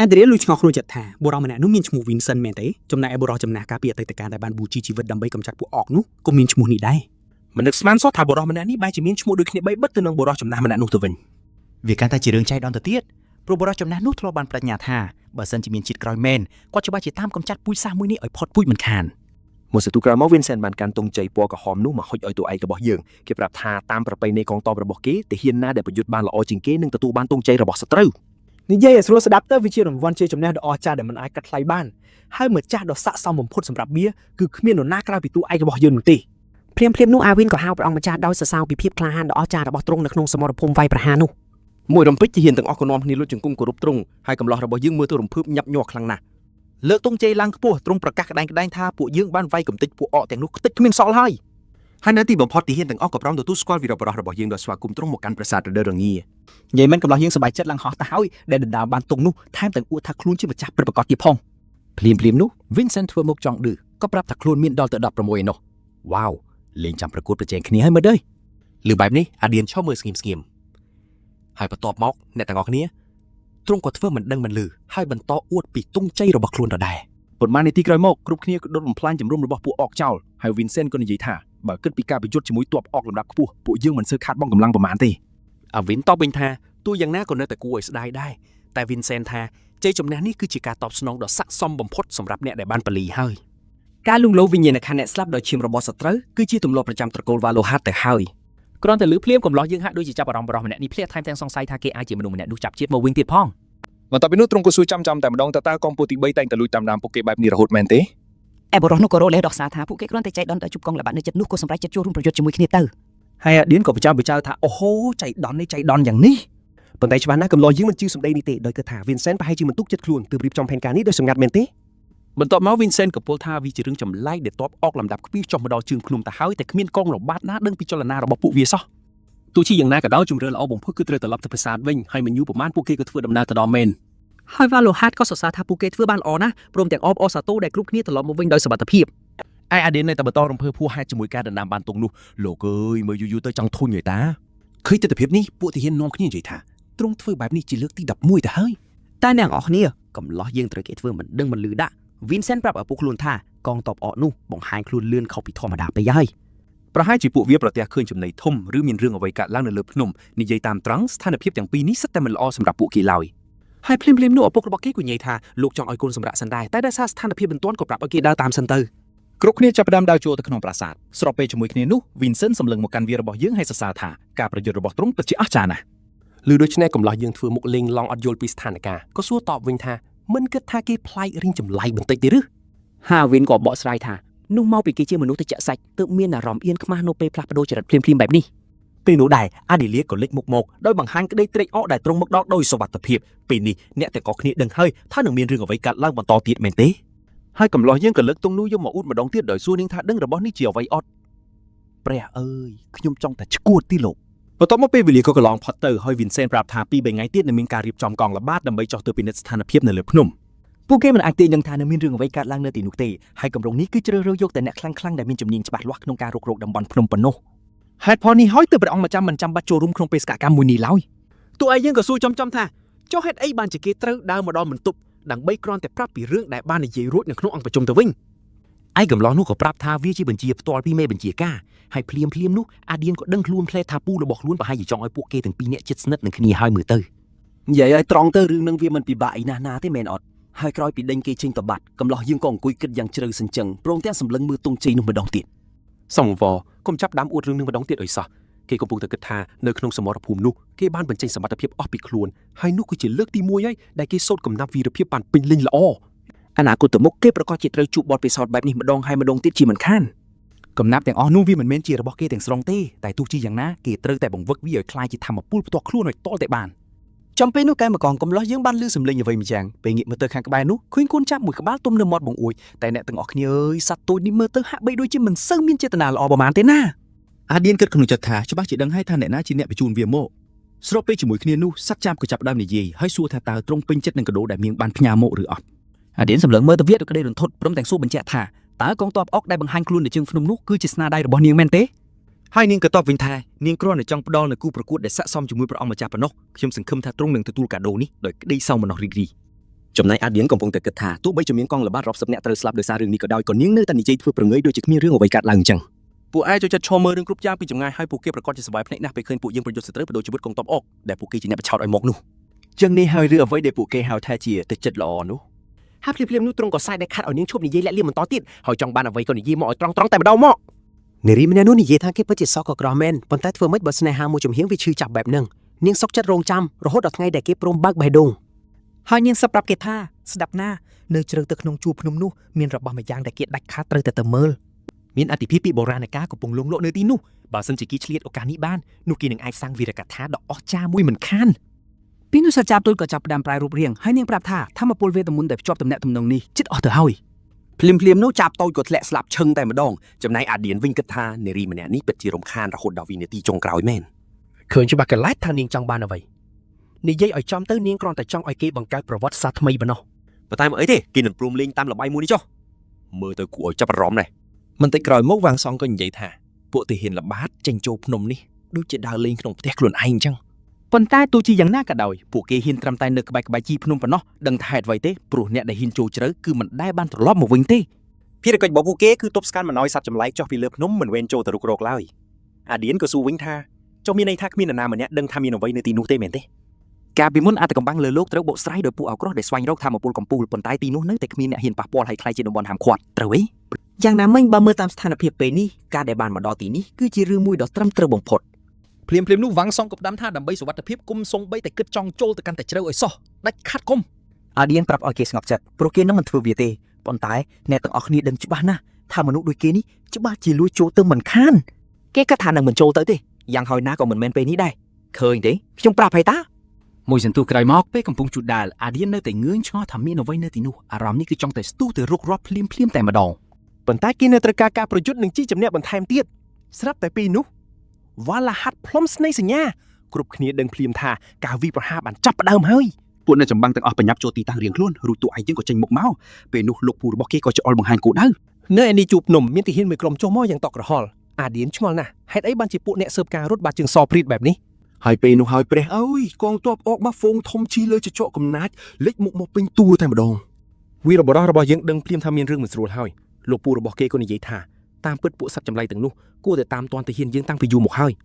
Andrea លួចឆ្ងល់ខ្លួនចិត្តថាបុរសម្នាក់នោះមានឈ្មោះ Vincent មែនទេចំណែកឯបុរសចំណាស់កាលពីអតីតកាលដែលបានបួសជាជីវិតដើម្បីកំចាត់ពួកអកនោះក៏មានឈ្មោះនេះដែរ មិននឹកស្មានសោះថាបុរសម្នាក់នេះបែរជាមានឈ្មោះដូចគ្នាបីបិទទៅនឹងបុរសចំណាស់ម្នាក់នោះទៅវិញ វាកាន់តែជារឿងចៃដន្យទៅទៀតព្រោះបុរសចំណាស់នោះធ្លាប់បានប្រាជ្ញាថាបើសិនជាមានជាតិក្រោយមែនគាត់ច្បាស់ជាតាមកំចាត់ពូជសាសន៍មួយនេះឲ្យផុតពូជមិនខាន មួយសន្ទុះក្រោយមក Vincent បានកាន់ទង់ជ័យពណ៌ក្រហមនោះមកហុចឲ្យតួឯករបស់យើងគេប្រាប់ថាតាមប្រពៃណីកងទ័ពរបស់គេទាហានណាដែលប្រយុទ្ធបានល្អជាងគេនឹងទទួលបានទង់ជ័យរបស់សត្រូវ និយាយឲ្យស្រួលស្ដាប់ទៅវាជារង្វាន់ជ័យជំនះដ៏អស្ចារ្យដែលមិនអាចកាត់ថ្លៃបានហើយម្ចាស់ដ៏ស័ក្តិសមបំផុតសម្រាប់វាគឺគ្មាននរណាក្រៅពីតួឯករបស់យើងនោះទេព្រាមនោះអាវិនក៏ហៅព្រះអង្គម្ចាស់ដោយសរសើរពីភាពក្លាហានដ៏អស្ចារ្យរបស់ទ្រង់នៅក្នុងសមរភូមិវាយប្រហារនោះ មួយរំពេចទាហានទាំងអស់ក៏នាំគ្នាលុតជង្គង់គោរពទ្រង់ហើយកំឡោះរបស់យើងមើលទៅរំភើបញាប់ញ័រខ្លាំងណាស់លើកទង់ជ័យឡើងខ្ពស់ទ្រង់ប្រកាសក្តែងថាពួកយើងបានវាយកំទេចពួកអកទាំងនោះខ្ទេចគ្មានសល់ហើយហើយនៅទីបំផុតទាហានទាំងអស់ក៏ព្រមទទួលស្គាល់វីរបុរសរបស់យើងដោយស្វាគមន៍ទ្រង់មកកាន់ប្រាសាទរដូវរងា និយាយមិនកំឡោះយើងសប្បាយចិត្តឡើងហោះទៅហើយដែលដណ្ដើមបានទង់នោះថែមទាំងអួតថាខ្លួនជាម្ចាស់ពិតប្រាកដទៀតផង ភ្លាមនោះ Vincent ធ្វើមុខចង់ឌឺក៏ប្រាប់ថាខ្លួនមានដល់ទៅ16ឯណោះវ៉ាវលេងចាំប្រកួតប្រជែងគ្នាហើយមើលទៅលើបែបនេះអាឌៀនឈប់មើលស្ងៀមហើយបន្ទាប់មកអ្នកទាំងអស់គ្នាទ្រង់ក៏ធ្វើមិនដឹងមិនលឺហើយបន្តអួតពីទង់ជ័យរបស់ខ្លួនដដែល ប៉ុន្មាននាទីក្រោយមកគ្រប់គ្នាក៏ដុតបំផ្លាញជំរំរបស់ពួកអកចោលហើយ Vincent ក៏និយាយថាបើគិតពីការប្រយុទ្ធជាមួយទ័ពអកលំដាប់ខ្ពស់ពួកយើងមិនសូវខាតបង់កម្លាំងប្រមាណទេ អាវិនតបវិញថាទោះយ៉ាងណាក៏នៅតែគួរឲ្យស្ដាយដែរតែ Vincent ថាជ័យជំនះនេះគឺជាការតបស្នងដ៏ស័ក្តិសមបំផុតសម្រាប់អ្នកដែលបានបលីហើយ ការលួងលោមវិញ្ញាណក្ខន្ធអ្នកស្លាប់ដោយឈាមរបស់សត្រូវគឺជាទម្លាប់ប្រចាំត្រកូលវ៉ាឡូហាត់ទៅហើយ គ្រាន់តែលឺភ្លាមកំឡោះយើងហាក់ដូចជាចាប់អារម្មណ៍បរិសម្នាក់នេះភ្លាក់ថែមទាំងសង្ស័យថាគេអាចជាមនុស្សម្នាក់នោះចាប់ជាតិមកវិញទៀតផង បន្ទាប់ពីនោះទ្រង់ក៏សួរចាំតែម្ដងតើកងពលទី3តែងតែលួចតាមដានពួកគេបែបនេះរហូតមែនទេ អែបរោះនោះក៏រកលេសដោះសារថាពួកគេគ្រាន់តែចៃដន្យដល់ជប់កងល្បាតនៅចិត្តនោះក៏សម្រាប់ចិត្តចូលរួមប្រយុទ្ធជាមួយគ្នាទៅ ហើយអាឌៀនក៏បចៅថាអូហូចៃដន្យនេះចៃដន្យយ៉ាងនេះ ប៉ុន្តែច្បាស់ណាស់កំឡោះយើងមិនជឿសម្ដីនេះទេដោយគិតថា Vincent ប្រហែលជាមិនទុកចិត្តខ្លួនទើបរៀបចំផែនការនេះដោយសម្ងាត់មែនទេ បន្ទាប់មក Vincent ក៏ពោលថាវាជារឿងចម្លែកដែលតបអុកលំដាប់ខ្ពស់ចុះមកដល់ជើងភ្នំទៅហើយតែគ្មានកងល្បាតណាដឹងពីចលនារបស់ពួកវាសោះទោះជាយ៉ាងណាក៏ដោយជំរឿនល្អបំផុតគឺត្រូវត្រឡប់ទៅប្រាសាទវិញហើយមិនយូរប៉ុន្មានពួកគេក៏ធ្វើដំណើរទៅដល់មែន ហើយវ៉ាឡូហាតក៏សរសើរថាពួកគេធ្វើបានល្អណាស់ព្រមទាំងអបអរសាទរដែលគ្រប់គ្នាត្រឡប់មកវិញដោយសុវត្ថិភាព ឯអាឌៀននៅតែបន្តរំភើបហួសហេតុជាមួយការដណ្ដើមបានតុងនោះលោកអើយមើលយូរទៅចង់ធុញហើយតាឃើញទស្សនវិជ្ជានេះពួកទាហាននាំគ្នានិយាយថាទ្រង់ធ្វើបែបនេះជាលើកទី11ទៅហើយ តែអ្នកនរអស់គ្នាកំឡោះយើងត្រូវគេធ្វើមិនដឹងមិនលឺដាក់ Vincent ប្រាប់ឪពុកខ្លួនថាកងតបអកនោះបង្ហាញខ្លួនលឿនខុសពីធម្មតាពេកហើយ ប្រហែលជាពួកវាប្រទះឃើញចំណីធំឬមានរឿងអ្វីកើតឡើងនៅលើភ្នំនិយាយតាមត្រង់ស្ថានភាពទាំងពីរនេះសិតតែមិនល្អសម្រាប់ពួកគេឡើយហើយភ្លាមៗនោះឪពុករបស់គេក៏និយាយថាលោកចង់ឲ្យកូនសម្រាប់សិនដែរតែដោយសារស្ថានភាពមិនទាន់ក៏ប្រាប់ឲ្យគេដើរតាមសិនទៅ គ្រប់គ្នាចាប់ផ្ដើមដើរចូលទៅក្នុងប្រាសាទស្របពេលជាមួយគ្នានោះ Vincent សម្លឹងមកកាន់វារបស់យើងហើយសរសើរថាការប្រយុទ្ធរបស់ទ្រង់ពិតជាអស្ចារ្យណាស់ ឬដូច្នេះកំឡោះយើងធ្វើមុខលេងឡងអត់យល់ពីស្ថានភាពក៏សួរតបវិញថាមិនគិតថាគេប្លែករៀងចម្លែកបន្តិចទេឬ ហាវិនក៏បកស្រាយថានោះមកពីគេជាមនុស្សទៅចាក់សាច់ទើបមានអារម្មណ៍អៀនខ្មាស់នៅពេលផ្លាស់ប្ដូរចរិតភ្លាមៗបែបនេះ ពេលនោះដែរអាឌីលៀក៏លេចមុខមកដោយបង្ហាញក្តីត្រេកអរដែលទ្រង់មកដល់ដោយសុវត្ថិភាពពេលនេះអ្នកទាំងអស់គ្នាដឹងហើយថានឹងមានរឿងអ្វីកើតឡើងបន្តទៀតមែនទេ ហើយកំឡោះយើងក៏លើកតុងនោះយកមកអ៊ូតម្ដងទៀតដោយសួរនាងថាដឹងរបស់នេះជាអ្វីអត់ព្រះអើយខ្ញុំចង់តែឈួតទីលោកបន្ទាប់មកពេលវេលាក៏កន្លងផុតទៅហើយ Vincent ប្រាប់ថា2-3ថ្ងៃទៀតនឹងមានការរៀបចំកងល្បាតដើម្បីចោះទៅពិនិត្យស្ថានភាពនៅលើភ្នំ ពួកគេមិនអាចទាញដឹងថានឹងមានរឿងអ្វីកើតឡើងនៅទីនោះទេហើយកម្រងនេះគឺជ្រើសរើសយកតែអ្នកខ្លាំងៗដែលមានជំនាញច្បាស់លាស់ក្នុងការរុករកតំបន់ភ្នំប៉ុណ្ណោះ ហេតុផលនេះហើយទើបព្រះអង្គម្ចាស់មិនចាំបាច់ចូលរួមក្នុងបេសកកម្មមួយនេះឡើយតួឯងយើងក៏សួរចំថាចុះហេតុអីបានជាគេត្រូវដើរមកដល់បន្ទប់ដើម្បីគ្រាន់តែប្រាប់ពីរឿងដែលបាននិយាយរួចនៅក្នុងអង្គប្រជុំទៅវិញ ឯកំឡោះនោះក៏ប្រាប់ថាវាជាបញ្ជាផ្ទាល់ពីមេបញ្ជាការហើយភ្លាមនោះអាឌៀនក៏ដឹងខ្លួនផ្លែថាពូរបស់ខ្លួនប្រហែលជាចង់ឲ្យពួកគេទាំងពីរនាក់ជិតស្និទ្ធនឹងគ្នាហើយមើលទៅ និយាយឲ្យត្រង់ទៅរឿងនឹងវាមិនពិបាកអីណាស់ណាទេមែនអត់ហើយក្រោយពីដេញគេចេញទៅបាត់កំឡោះយើងក៏អង្គុយគិតយ៉ាងជ្រៅសញ្ជឹងព្រមទាំងសម្លឹងមើលទងជ័យនោះម្ដងទៀត សំវរកុំចាប់ដើមអួតរឿងនឹងម្ដងទៀតអីសោះគេកំពុងតែគិតថានៅក្នុងសមរភូមិនោះគេបានបញ្ចេញសមត្ថភាពអស់ពីខ្លួនហើយនោះគឺជាលើកទី1ហើយដែលគេសូត្រកំណាប់វីរភាពបានពេញលេញល្អ អនាគតទៅមុខគេប្រកាសជាត្រូវជួបបទពិសោធន៍បែបនេះម្ដងហើយម្ដងទៀតជាមិនខាន កំណាប់ទាំងអស់នោះវាមិនមែនជារបស់គេទាំងស្រុងទេតែទោះជាយ៉ាងណាគេត្រូវតែបង្វឹកវាឲ្យคล้ายជាធម្មពលផ្ទាល់ខ្លួនឲ្យតល់តែបាន ចំពេលនោះកែមកកងកំឡោះយើងបានលឺសំឡេងអ្វីម្យ៉ាងពេលងាកមើលទៅខាងក្បែរនោះឃើញកូនចាប់មួយក្បាលទុំនៅមាត់បង្អួចតែអ្នកទាំងអស់គ្នាអើយសត្វតូចនេះមើលទៅហាក់បីដូចជាមិនសូវមានចេតនាល្អប្រហែលទេណា អាឌៀនគិតក្នុងចិត្តថាច្បាស់ជាដឹងហើយថាអ្នកណាជាអ្នកបញ្ជូនវាមកស្របពេលជាមួយគ្នានោះសត្វចាប់ក៏ចាប់ដើមនិយាយហើយសួរថាតើទ្រង់ពេញចិត្តនឹងកដោដែលនាងបានផ្ញើមកឬអត់ អាឌៀនសម្លឹងមើលទៅវាដោយក្តីរន្ធត់ព្រមទាំងសួរបញ្ជាក់ថាតើកងទ័ពអុកដែលបង្ហាញខ្លួននៅជើងភ្នំនោះគឺជាស្នាដៃរបស់នាងមែនទេ ហើយនាងក៏តបវិញថានាងគ្រាន់តែចង់ផ្ដល់នូវគូប្រកួតដែលស័ក្តិសមជាមួយព្រះអង្គម្ចាស់ប៉ុណ្ណោះខ្ញុំសង្ឃឹមថាទ្រង់នឹងទទួលកាដូនេះដោយក្តីសោមនស្សរីករាយ ចំណែកអាឌៀនកំពុងតែគិតថាទោះបីជាមានកងល្បាតរាប់សិបនាក់ត្រូវស្លាប់ដោយសាររឿងនេះក៏ដោយក៏នាងនៅតែនិយាយធ្វើប្រងើយដូចជាគ្មានរឿងអ្វីកើតឡើងអញ្ចឹង ពួកឯងចូលចិត្តឈរមើលរឿងគ្រប់យ៉ាងពីចម្ងាយហើយពួកគេប្រកាសជាសប្បាយភ្នែកណាស់ពេលឃើញពួកយើងប្រយុទ្ធសត្រូវបដូរជីវិតកងទ័ពអុកដែលពួកគេជាអ្នកបឆោតឲ្យមកនោះ ចឹងនេះហើយរឿងអ្វីដែលពួកគេហៅថាជាទឹកចិត្តល្អនោះ ហើយភ្លាមនោះទ្រង់ក៏សាយដែលខាត់ឲ្យនាងឈប់និយាយលាក់លៀមបន្តទៀតហើយចង់បានអ្វីក៏និយាយមកឲ្យត្រង់តែម្ដងមកនារីម្នាក់នោះនិយាយថាគេពិតជាសក់ក៏ក្រមែនប៉ុន្តែធ្វើម៉េចបើស្នេហាមួយចំហៀងវាឈឺចាប់បែបហ្នឹងនាងសុកចិត្តរងចាំរហូតដល់ថ្ងៃដែលគេព្រមបើកបេះដូង ហើយនាងសប្រាប់គេថាស្ដាប់ណានៅជ្រៅទៅក្នុងជួរភ្នំនោះមានរបស់មួយយ៉ាងដែលគេដាច់ខាតត្រូវតែទៅមើល មានអតិភិបពីបុរាណកាលកំពុងលងលក់នៅទីនោះបើសិនជាគេឆ្លៀតឱកាសនេះបាននោះគេនឹងអាចសាងវីរកថាដ៏អស្ចារ្យមួយមិនខាន ពីនោះសត្វចាប់ទូចក៏ចាប់ផ្ដើមប្រែរូបរាងហើយនាងប្រាប់ថាធម្មពលវេទមន្តដែលភ្ជាប់ទំនាក់ទំនងនេះជិតអស់ទៅហើយ ភ្លាមនោះចាប់តូចក៏ធ្លាក់ស្លាប់ឈឹងតែម្ដងចំណែកអាឌៀនវិញគិតថានារីម្នាក់នេះពិតជារំខានរហូតដល់វិនាទីចុងក្រោយមែន ឃើញច្បាស់កន្លែងថានាងចង់បានអ្វីនិយាយឲ្យចំទៅនាងគ្រាន់តែចង់ឲ្យគេបង្កើតប្រវត្តិសាស្ត្រថ្មីប៉ុណ្ណោះ ប៉ុន្តែមកអីទេគេនឹងព្រមលេងតាមលបាយមួយនេះចុះមើលទៅគួរឲ្យចាប់អារម្មណ៍ដែរ បន្តិចក្រោយមកវាងសងក៏និយាយថាពួកទាហានល្បាតចេញចូលភ្នំនេះដូចជាដើរលេងក្នុងផ្ទះខ្លួនឯងអញ្ចឹង ប៉ុន្តែទោះជាយ៉ាងណាក៏ដោយពួកគេហ៊ានត្រឹមតែនៅក្បែរជីភ្នំប៉ុណ្ណោះដឹងថាហេតុអ្វីទេព្រោះអ្នកដែលហ៊ានចូលជ្រៅគឺមិនដែលបានត្រឡប់មកវិញទេ ភារកិច្ចរបស់ពួកគេគឺទប់ស្កាត់មិនឲ្យសត្វចម្លែកចុះពីលើភ្នំមិនវេនចូលទៅរុករកឡើយអាឌៀនក៏សួរវិញថាចុះមានន័យថាគ្មាននរណាម្នាក់ដឹងថាមានអ្វីនៅទីនោះទេមែនទេ កាលពីមុនអត្តកំបាំងលើលោកត្រូវបកស្រាយដោយពួកអោក្រោះដែលស្វែងរកធម្មពលកំពូលប៉ុន្តែទីនោះនៅតែគ្មានអ្នកហ៊ានប៉ះពាល់ឲ្យខ្លាយជាតំបន់ហាមឃាត់ត្រូវទេ យ៉ាងណាមិញបើមើលតាមស្ថានភាពពេលនេះការដែលបានមកដល់ទីនេះគឺជារឿងមួយដ៏ត្រឹមត្រូវបំផុត ភ្លាមនោះវាងសងក៏ផ្ដាំថាដើម្បីសុវត្ថិភាពគុំសងបីតែគិតចង់ចូលទៅកាន់តែជ្រៅឲ្យសោះដាច់ខាត់គុំ អាឌៀនប្រាប់ឲ្យគេស្ងប់ចិត្តព្រោះគេនឹងមិនធ្វើវាទេ ប៉ុន្តែអ្នកទាំងអស់គ្នាដឹងច្បាស់ណាស់ថាមនុស្សដូចគេនេះច្បាស់ជាលួចចូលទៅមិនខាន គេគិតថានឹងមិនចូលទៅទេយ៉ាងហោចណាស់ក៏មិនមែនពេលនេះដែរឃើញទេខ្ញុំប្រាប់ហើយតា មួយសន្ទុះក្រោយមកពេលកំពុងជូតដាល់អាឌៀននៅតែងឿងឆ្ងល់ថាមានអ្វីនៅទីនោះអារម្មណ៍នេះគឺចង់តែស្ទុះទៅរុករត់ភ្លាមៗតែម្ដង ប៉ុន្តែគេនៅត្រូវការការប្រយុទ្ធនឹងជីជំនះបន្ថែមទៀតស្រាប់តែពេលនោះវ៉ាឡាហាត់ផ្លុំស្នេហ៍សញ្ញាគ្រប់គ្នាដឹងភ្លាមថាការវាយប្រហារបានចាប់ផ្ដើមហើយ ពួកអ្នកចម្បាំងទាំងអស់បញ្ញាប់ចូលទីតាំងរៀងខ្លួនរួចតួឯងយើងក៏ចេញមុខមកពេលនោះលោកពូរបស់គេក៏ច្អល់បង្ហាញគោលដៅ នៅឯនេះជួបភ្នំមានទាហានមួយក្រុមចុះមកយ៉ាងតក់ក្រហល់អាឌៀនឆ្ងល់ណាស់ហេតុអីបានជាពួកអ្នកស៊ើបការរត់បាត់ជើងសព្រីតបែបនេះ ហើយពេលនោះហើយព្រះអើយកងទ័ពអកបាហ្វូងធំជិះលើជចកកំណាចលេចមុខមកពេញតួតែម្ដង វីរបុរសរបស់យើងដឹងភ្លាមថាមានរឿងមិនស្រួលហើយលោកពូរបស់គេក៏និយាយថាតាមពិតពួកសត្វចម្លែកទាំងនោះគួរតែតាមទាន់ទាហានយើងតាំងពីយូរមកហើយ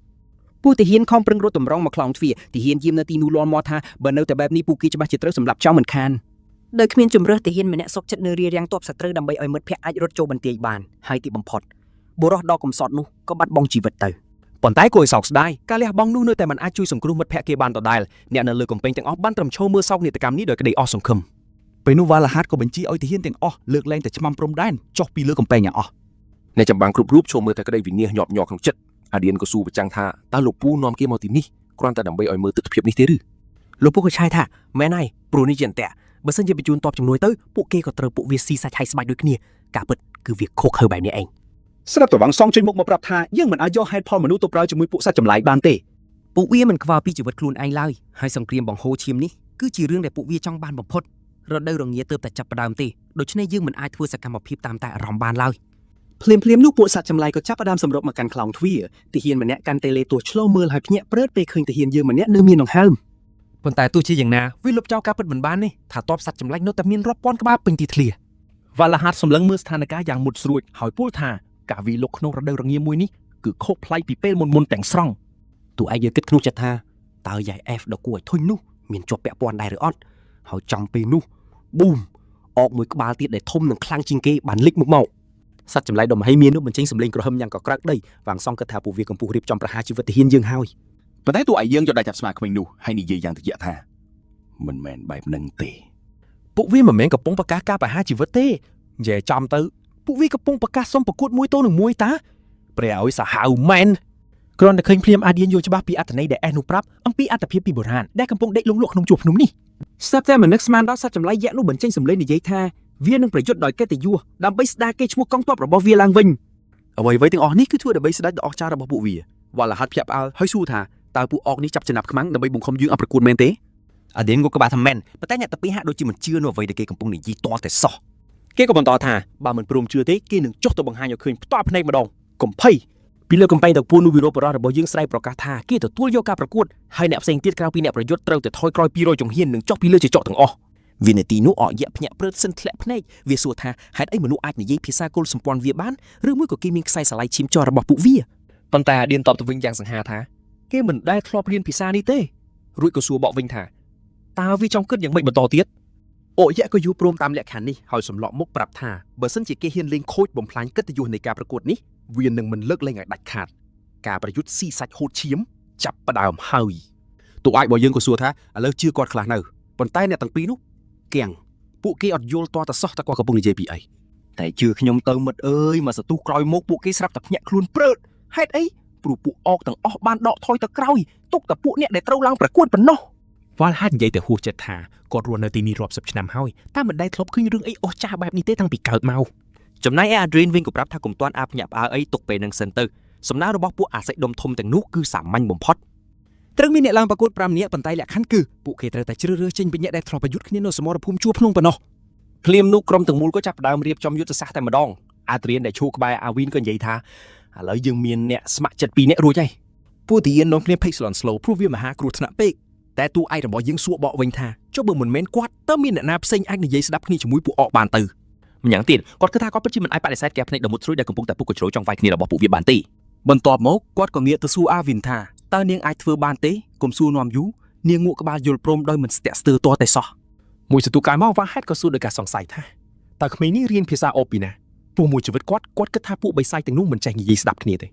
ពួកទាហានខំប្រឹងរត់តម្រង់មកខ្លោងទ្វារទាហានយាមនៅទីនោះលាន់មាត់ថាបើនៅតែបែបនេះពួកគេច្បាស់ជាត្រូវសម្លាប់ចោលមិនខាន ដោយគ្មានជំរើសទាហានម្នាក់សុកចិត្តនៅរារាំងទ័ពសត្រូវដើម្បីឲ្យមិត្តភ័ក្តិអាចរត់ចូលបន្ទាយបានហើយទីបំផុតបុរសដ៏កំសត់នោះក៏បាត់បង់ជីវិតទៅ ប៉ុន្តែគួរឲ្យសោកស្ដាយការលះបង់នោះនៅតែមិនអាចជួយសង្គ្រោះមិត្តភ័ក្តិគេបានដដែលអ្នកនៅលើកំពែងទាំងអស់បានត្រឹមឈរមើលសោកនាដកម្មនេះដោយក្តីអស់សង្ឃឹម ពេលនោះវ៉ាឡាហាតក៏បញ្ជាឲ្យទាហានទាំងអស់លើកលែងតែឆ្មាំព្រំដែនចុះពីលើកំពែងទាំងអស់ អ្នកចម្បាំងគ្រប់រូបចូលមើលតែក្តីវិនាសញាប់ញ័រក្នុងចិត្តអាឌៀនក៏សួរប្រចាំងថាតើលោកពូនាំគេមកទីនេះគ្រាន់តែដើម្បីឲ្យមើលទស្សនភាពនេះទេឬ លោកពូក៏ឆ្លើយថាមែនហើយព្រោះនេះជាអន្ទាក់បើសិនជាបញ្ជូនតបជំនួយទៅពួកគេក៏ត្រូវពួកវាស៊ីសាច់ហើយស្បាច់ដូចគ្នាការពិតគឺវាខុសខើបែបនេះឯង ស្រាប់តែវ៉ាងសងចេញមុខមកប្រាប់ថាយើងមិនអាចយកហេតុផលមនុស្សទៅប្រើជាមួយពួកសត្វចម្លែកបានទេ ពួកវាមិនខ្វល់ពីជីវិតខ្លួនឯងឡើយហើយសង្គ្រាមបង្ហូរឈាមនេះគឺជារឿងដែលពួកវាចង់បានបំផុតរដូវរងាទើបតែចាប់ផ្ដើមទេដូច្នេះយើងមិនអាចធ្វើសកម្មភាពតាមតែអារម្មណ៍បានឡើយ ភ្លាមនោះពួកសត្វចម្លែកក៏ចាប់ផ្ដើមសម្រុកមកកាន់ខ្លោងទ្វារទាហានម្នាក់កាន់តែលេតួឆ្លងមើលហើយភ្ញាក់ព្រឺតពេលឃើញទាហានយើងម្នាក់នៅមានដង្ហើម ប៉ុន្តែទោះជាយ៉ាងណាវាលុបចោលការពិតមិនបាននេះថាតបសត្វចម្លែកនៅតែមានរាប់ពាន់ក្បាលពេញទីធ្លាវ៉ាឡាហាត់សម្លឹងមើលស្ថានភាពយ៉ាងមុតស្រួចហើយពោលថាការវាយលុកក្នុងរដូវរងាមួយនេះគឺខុសប្លែកពីពេលមុនទាំងស្រុង តួឯងយើងគិតក្នុងចិត្តថាតើយាយ F ដ៏គួរឲ្យធុញនោះមានជាប់ពាក់ព័ន្ធដែរឬអត់ហើយចំពេលនោះប៊ូមអកមួយក្បាលទៀតដែលធំនិងខ្លាំងជាងគេបានលេចមុខមកសត្វចម្លែកដ៏មហិមានោះបញ្ចេញសម្លេងក្រហមយ៉ាងកក្រៅក្តីវ៉ាងសងគិតថាពួកវាកំពុងរៀបចំប្រហារជីវិតទាហានយើងហើយ ប៉ុន្តែតួឯងយើងយកដៃចាប់ស្មាក្មេងនោះហើយនិយាយយ៉ាងត្រជាក់ថាមិនមែនបែបហ្នឹងទេ ពួកវាមិនមែនកំពុងប្រកាសការប្រហារជីវិតទេនិយាយចំទៅពួកវាកំពុងប្រកាសសុំប្រកួតមួយទល់នឹងមួយតាព្រះឲ្យសាហាវមែនគ្រាន់តែឃើញភ្លាមអាឌៀនយល់ច្បាស់ពីអត្ថន័យដែលអេសនោះប្រាប់អំពីអត្ថភាពពីបុរាណដែលកំពុងដេកលងលក់ក្នុងជួរភ្នំនេះ ស្រាប់តែមិននឹកស្មានដល់សត្វចម្លែកយក្សនោះបញ្ចេញសម្លេងនិយាយថាវានឹងប្រយុទ្ធដោយកិត្តិយសដើម្បីស្ដារកេរ្តិ៍ឈ្មោះកងទ័ពរបស់វាឡើងវិញ អ្វីៗទាំងអស់នេះគឺធ្វើដើម្បីស្ដេចដ៏អស្ចារ្យរបស់ពួកវាវ៉ាឡាហាត់ភ្ញាក់ផ្អើលហើយសួរថាតើពួកអកនេះចាប់ចំណាប់ខ្មាំងដើម្បីបង្ខំយើងឲ្យប្រកួតមែនទេ អាឌៀនក៏បានថាមែនប៉ុន្តែអ្នកតាពីរហាក់ដូចជាមិនជឿនៅអ្វីដែលគេកំពុងនិយាយតតែសោះ គេក៏បន្តថាបើមិនព្រមជឿទេគេនឹងចុះទៅបង្ហាញឲ្យឃើញផ្ទាល់ភ្នែកម្ដងកំភៃពីលើកំពែងតពួននោះវីរ៉ូបរោះរបស់យើងស្រែកប្រកាសថាគេទទួលយកការប្រកួតហើយអ្នកផ្សេងទៀតក្រៅពីអ្នកប្រយុទ្ធត្រូវតែថយក្រោយ200ចង្ហៀននិងចុះពីលើជចកទាំងអស់ វិនាទីនោះអកយៈភ្ញាក់ព្រឹតសិនធ្លាក់ភ្នែកវាសួរថាហេតុអីមនុស្សអាចនិយាយភាសាគល់សម្ព័ន្ធវាបានឬមួយក៏គេមានខ្សែស្រឡាយឈាមជ័ររបស់ពួកវា ប៉ុន្តែអាឌៀនតបទៅវិញយ៉ាងសង្ហាថាគេមិនដែលធ្លាប់រៀនភាសានេះទេរួចក៏សួរបកវិញថាតើវាចង់គិតយ៉ាងម៉េចបន្តទៀតអកយៈក៏យល់ព្រមតាមលក្ខខណ្ឌនេះហើយសម្លក់មុខប្រាប់ថាបើសិនជាគេហ៊ានលេងខូចបំផ្លាញកិត្តិយសនៃការប្រកួតនេះវានឹងមិនលើកលែងឲ្យដាច់ខាតការប្រយុទ្ធស៊ីសាច់ហូតឈាមចាប់ផ្ដើមហើយ តួឯងរបស់យើងក៏សួរថាឥឡូវជឿគាត់ខ្លះនៅប៉ុន្តែអ្នកទាំងពីរនោះគៀងពួកគេអត់យល់តតែសោះតែគាត់កំពុងនិយាយពីអី តែជឿខ្ញុំទៅមិត្តអើយមកសន្ទុះក្រោយមកពួកគេស្រាប់តែភ្ញាក់ខ្លួនព្រឺតហេតុអីព្រោះពួកអកទាំងអស់បានដកថយទៅក្រោយទុកតែពួកអ្នកដែលត្រូវឡើងប្រកួតប៉ុណ្ណោះ វ៉ាល់ហាត់និយាយទៅហួសចិត្តថាគាត់រស់នៅទីនេះរាប់សិបឆ្នាំហើយតែមិនដែលធ្លាប់ឃើញរឿងអីអស្ចារ្យបែបនេះទេតាំងពីកើតមក ចំណែកឯអាឌ្រីនវិញក៏ប្រាប់ថាកុំទាន់អាភ្ញាក់ផ្អើលអីទុកពេលនឹងសិនទៅសំណើរបស់ពួកអាសិចដុំធំទាំងនោះគឺសាមញ្ញបំផុត ត្រូវមានអ្នកឡើងប្រកួត5នាក់ប៉ុន្តែលក្ខខណ្ឌគឺពួកគេត្រូវតែជ្រើសរើសចេញពីអ្នកដែលធ្លាប់ប្រយុទ្ធគ្នានៅសមរភូមិជួរភ្នំប៉ុណ្ណោះ ភ្លាមនោះក្រុមទាំងមូលក៏ចាប់ផ្ដើមរៀបចំយុទ្ធសាស្ត្រតែម្ដងអាឌ្រីនដែលឈួរក្បែរអាវីនក៏និយាយថាឥឡូវយើងមានអ្នកស្ម័គ្រចិត្ត2នាក់រួចហើយពួកទាហាននាំគ្នាភ័យស្លន់ស្លោព្រោះវាមហាគ្រោះថ្នាក់ពេកតែតួឯករបស់យើងសួរបកវិញថាចុះបើមិនមែនគាត់តើមានអ្នកណាផ្សេងអាចនិយាយស្ដាប់គ្នាជាមួយពួកអកបានទៅម្យ៉ាងទៀតគាត់គិតថាគាត់ពិតជាមិនអាចបដិសេធការភ្នែកដ៏មុតស្រួយដែលកំពុងតែពុកកញ្ជ្រោយចង់វាយគ្នារបស់ពួកវាបានទេ បន្ទាប់មកគាត់ក៏ងាកទៅសួរអាវីនថាតើនាងអាចធ្វើបានទេកុំសួរនាំយូរនាងងក់ក្បាលយល់ព្រមដោយមិនស្ទាក់ស្ទើរតតែសោះ មួយសន្ទុះកាយមកវ៉ាហេតក៏សួរដោយការសង្ស័យថាតើក្មេងនេះរៀនភាសាអបពីណាព្រោះមួយជីវិតគាត់គិតថាពួកបិសាចទាំងនោះមិនចេះនិយាយស្ដាប់គ្នាទេ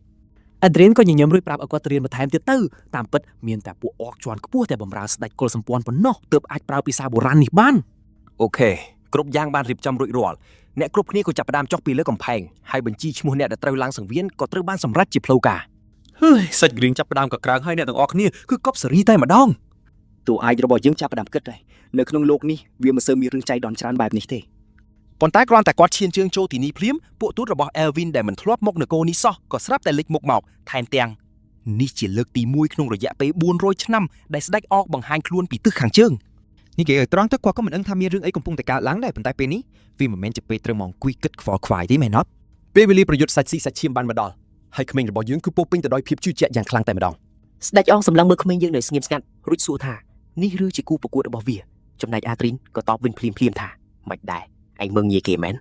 អាឌ្រីនក៏ញញឹមរួចប្រាប់ឲ្យគាត់រៀនបន្ថែមទៀតទៅតាមពិតមានតែពួកអកជាន់ខ្ពស់តែបំរើស្ដេចគុលសម្ព័ន្ធប៉ុណ្ណោះទើបអាចប្រើភាសាបុរាណនេះបានអូខេគ្រប់យ៉ាងបានរៀបចំរួចរាល់ អ្នកគ្រប់គ្នាក៏ចាប់ផ្ដើមចុះពីលើកំផែងហើយបញ្ជីឈ្មោះអ្នកដែលត្រូវឡើងសង្វៀនក៏ត្រូវបានសម្រេចជាផ្លូវការហើយសាច់គ្រៀងចាប់ផ្ដើមកក្រើងហើយអ្នកទាំងអស់គ្នាគឺកប់សេរីតែម្ដង តួឯករបស់យើងចាប់ផ្ដើមគិតហើយនៅក្នុងโลกនេះវាមិនសូវមានរឿងចៃដន្យច្រើនបែបនេះទេ ប៉ុន្តែគ្រាន់តែគាត់ឈានជើងចូលទីនេះភ្លាមពួកទូតរបស់ Elvin ដែលមិនធ្លាប់មកនគរនេះសោះក៏ស្រាប់តែលេចមុខមកថែមទាំងនេះជាលើកទី1ក្នុងរយៈពេល400ឆ្នាំដែលស្ដេចអកបង្ហាញខ្លួនពីទិសខាងជើង នេះគេឲ្យត្រង់ទៅគាត់ក៏មិនដឹងថាមានរឿងអីកំពុងតែកើតឡើងដែរប៉ុន្តែពេលនេះវាមិនមែនជាពេលត្រូវមកអង្គុយគិតខ្វល់ខ្វាយទេមែនអត់ ពេលវេលាប្រយុទ្ធសាច់ស៊ីសាច់ឈាមបានមកដល់ហើយក្មេងរបស់យើងគឺពោពេញទៅដោយភាពជឿជាក់យ៉ាងខ្លាំងតែម្ដង ស្ដេចអងសម្លឹងមើលក្មេងយើងនៅស្ងៀមស្ងាត់រួចសួរថានេះឬជាគូប្រកួតរបស់វាចំណែកអាត្រីនក៏តបវិញភ្លាមថាមិនដែរឯងមើងងាយគេមែន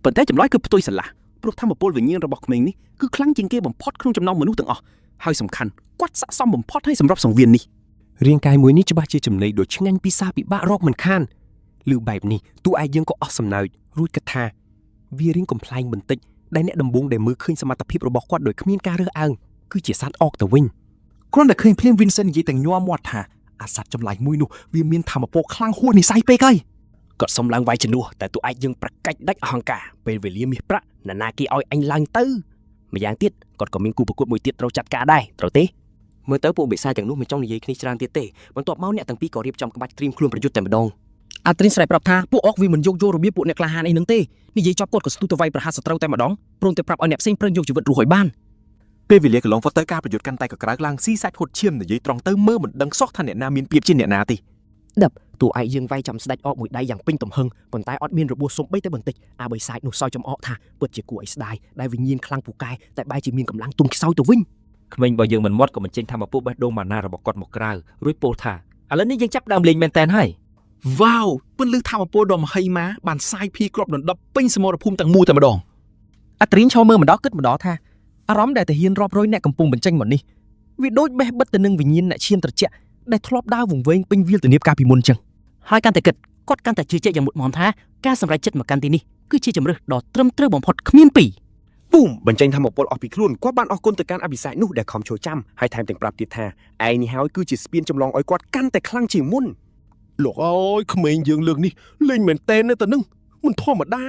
ប៉ុន្តែចម្លើយគឺផ្ទុយស្រឡះព្រោះធម៌ពលវិញ្ញាណរបស់ក្មេងនេះគឺខ្លាំងជាងគេបំផុតក្នុងចំណោមមនុស្សទាំងអស់ហើយសំខាន់គាត់ស័ក្តិសមបំផុតឲ្យសម្រាប់សង្វៀននេះ រាងកាយមួយនេះច្បាស់ជាចំណីដ៏ឆ្ងាញ់ពិសាពិបាករកមិនខានឬបែបនេះតួឯងយើងក៏អស់សំណើចរួចគិតថាវារៀងកំ pl ែងបន្តិចដែលអ្នកដំបងដែលមើលឃើញសមត្ថភាពរបស់គាត់ដោយគ្មានការរើសអើងគឺជាសត្វអកទៅវិញគ្រាន់តែឃើញភ្លាម Vincent និយាយទាំងញ័រមាត់ថាអាសត្វចម្លែកមួយនោះវាមានធម៌ពលខ្លាំងហួសនិស្ស័យពេកហើយគាត់សុំឡើងវាយជំនួសតែតួឯងយើងប្រកាច់ដាច់អហង្ការពេលវេលាមាសប្រាក់ណានាគេឲ្យអញឡើងទៅម្យ៉ាងទៀតគាត់ក៏មានគូប្រកួតមួយទៀតត្រូវចាត់ការដែរត្រូវទេ មើលទៅពួកបិសាចទាំងនោះមិនចង់និយាយគ្នាច្រើនទៀតទេបន្ទាប់មកអ្នកទាំងពីរក៏រៀបចំក្បាច់ត្រៀមខ្លួនប្រយុទ្ធតែម្ដង អាត្រីនស្រែកប្រាប់ថាពួកអកវាមិនយកយករបៀបពួកអ្នកក្លាហានអីនឹងទេនិយាយចប់គាត់ក៏ស្ទុះទៅវាយប្រហារសត្រូវតែម្ដងព្រមទាំងប្រាប់ឲ្យអ្នកផ្សេងប្រឹងយកជីវិតរស់ឲ្យបាន ពេលវេលាកន្លងផុតទៅការប្រយុទ្ធកាន់តែកក្រើកឡើងស៊ីសាច់ហត់ឈាមនិយាយត្រង់ទៅមើលមិនដឹងសោះថាអ្នកណាមានពីបជាអ្នកណាទេ ដប់តួឯងយើងវាយចំស្ដេចអកមួយដៃយ៉ាងពេញទំហឹងប៉ុន្តែអត់មានរបួសសំបីតែបន្តិចអាបិសាចនោះសោយចំអកថាពិតជាគួរឲ្យស្ដាយដែលវិញ្ញាណខ្លាំងពូកែតែបែរជាមានកម្លាំងទុំខ្សោយទៅវិញ ក្មេងរបស់យើងមិនមាត់ក៏មិនចេញថាមកពុះបេះដូងម៉ាណារបស់គាត់មកក្រៅរួចពោលថាឥឡូវនេះយើងចាប់ដើមលេងមែនតែនហើយ វ៉ាវពន្លឺធម៌ពលដ៏មហិមាបានសាយភីគ្រាប់ដណ្ដប់ពេញសមរភូមិទាំងមូលតែម្ដងអាត្រីនឈរមើលម្ដងគិតម្ដងថាអារម្មណ៍ដែលតាហ៊ានរាប់រយអ្នកកំពុងបញ្ចេញមកនេះវាដូចបេះបិទទៅនឹងវិញ្ញាណអ្នកឈាមត្រជាក់ដែលធ្លាប់ដើរវង្វេងពេញវាលទំនាបកាលពីមុនចឹង ហើយកាន់តែគិតគាត់កាន់តែជឿជាក់យ៉ាងមុតមមថាការសម្រេចចិត្តមកកាន់ទីនេះគឺជាជំរើសដ៏ត្រឹមត្រូវបំផុតគ្មានពីរ ពូមបញ្ចេញធម៌ពលអស់ពីខ្លួនគាត់បានអរគុណទៅកាន់អភិសេកនោះដែលខំចូលចាំហើយថែមទាំងប្រាប់ទៀតថាឯងនេះហើយគឺជាស្ពានចម្លងឲ្យគាត់កាន់តែខ្លាំងជាងមុនលោកអើយក្មេងយើងលើកនេះលេងមែនតែនទៅនឹងមិនធម្មតាទេ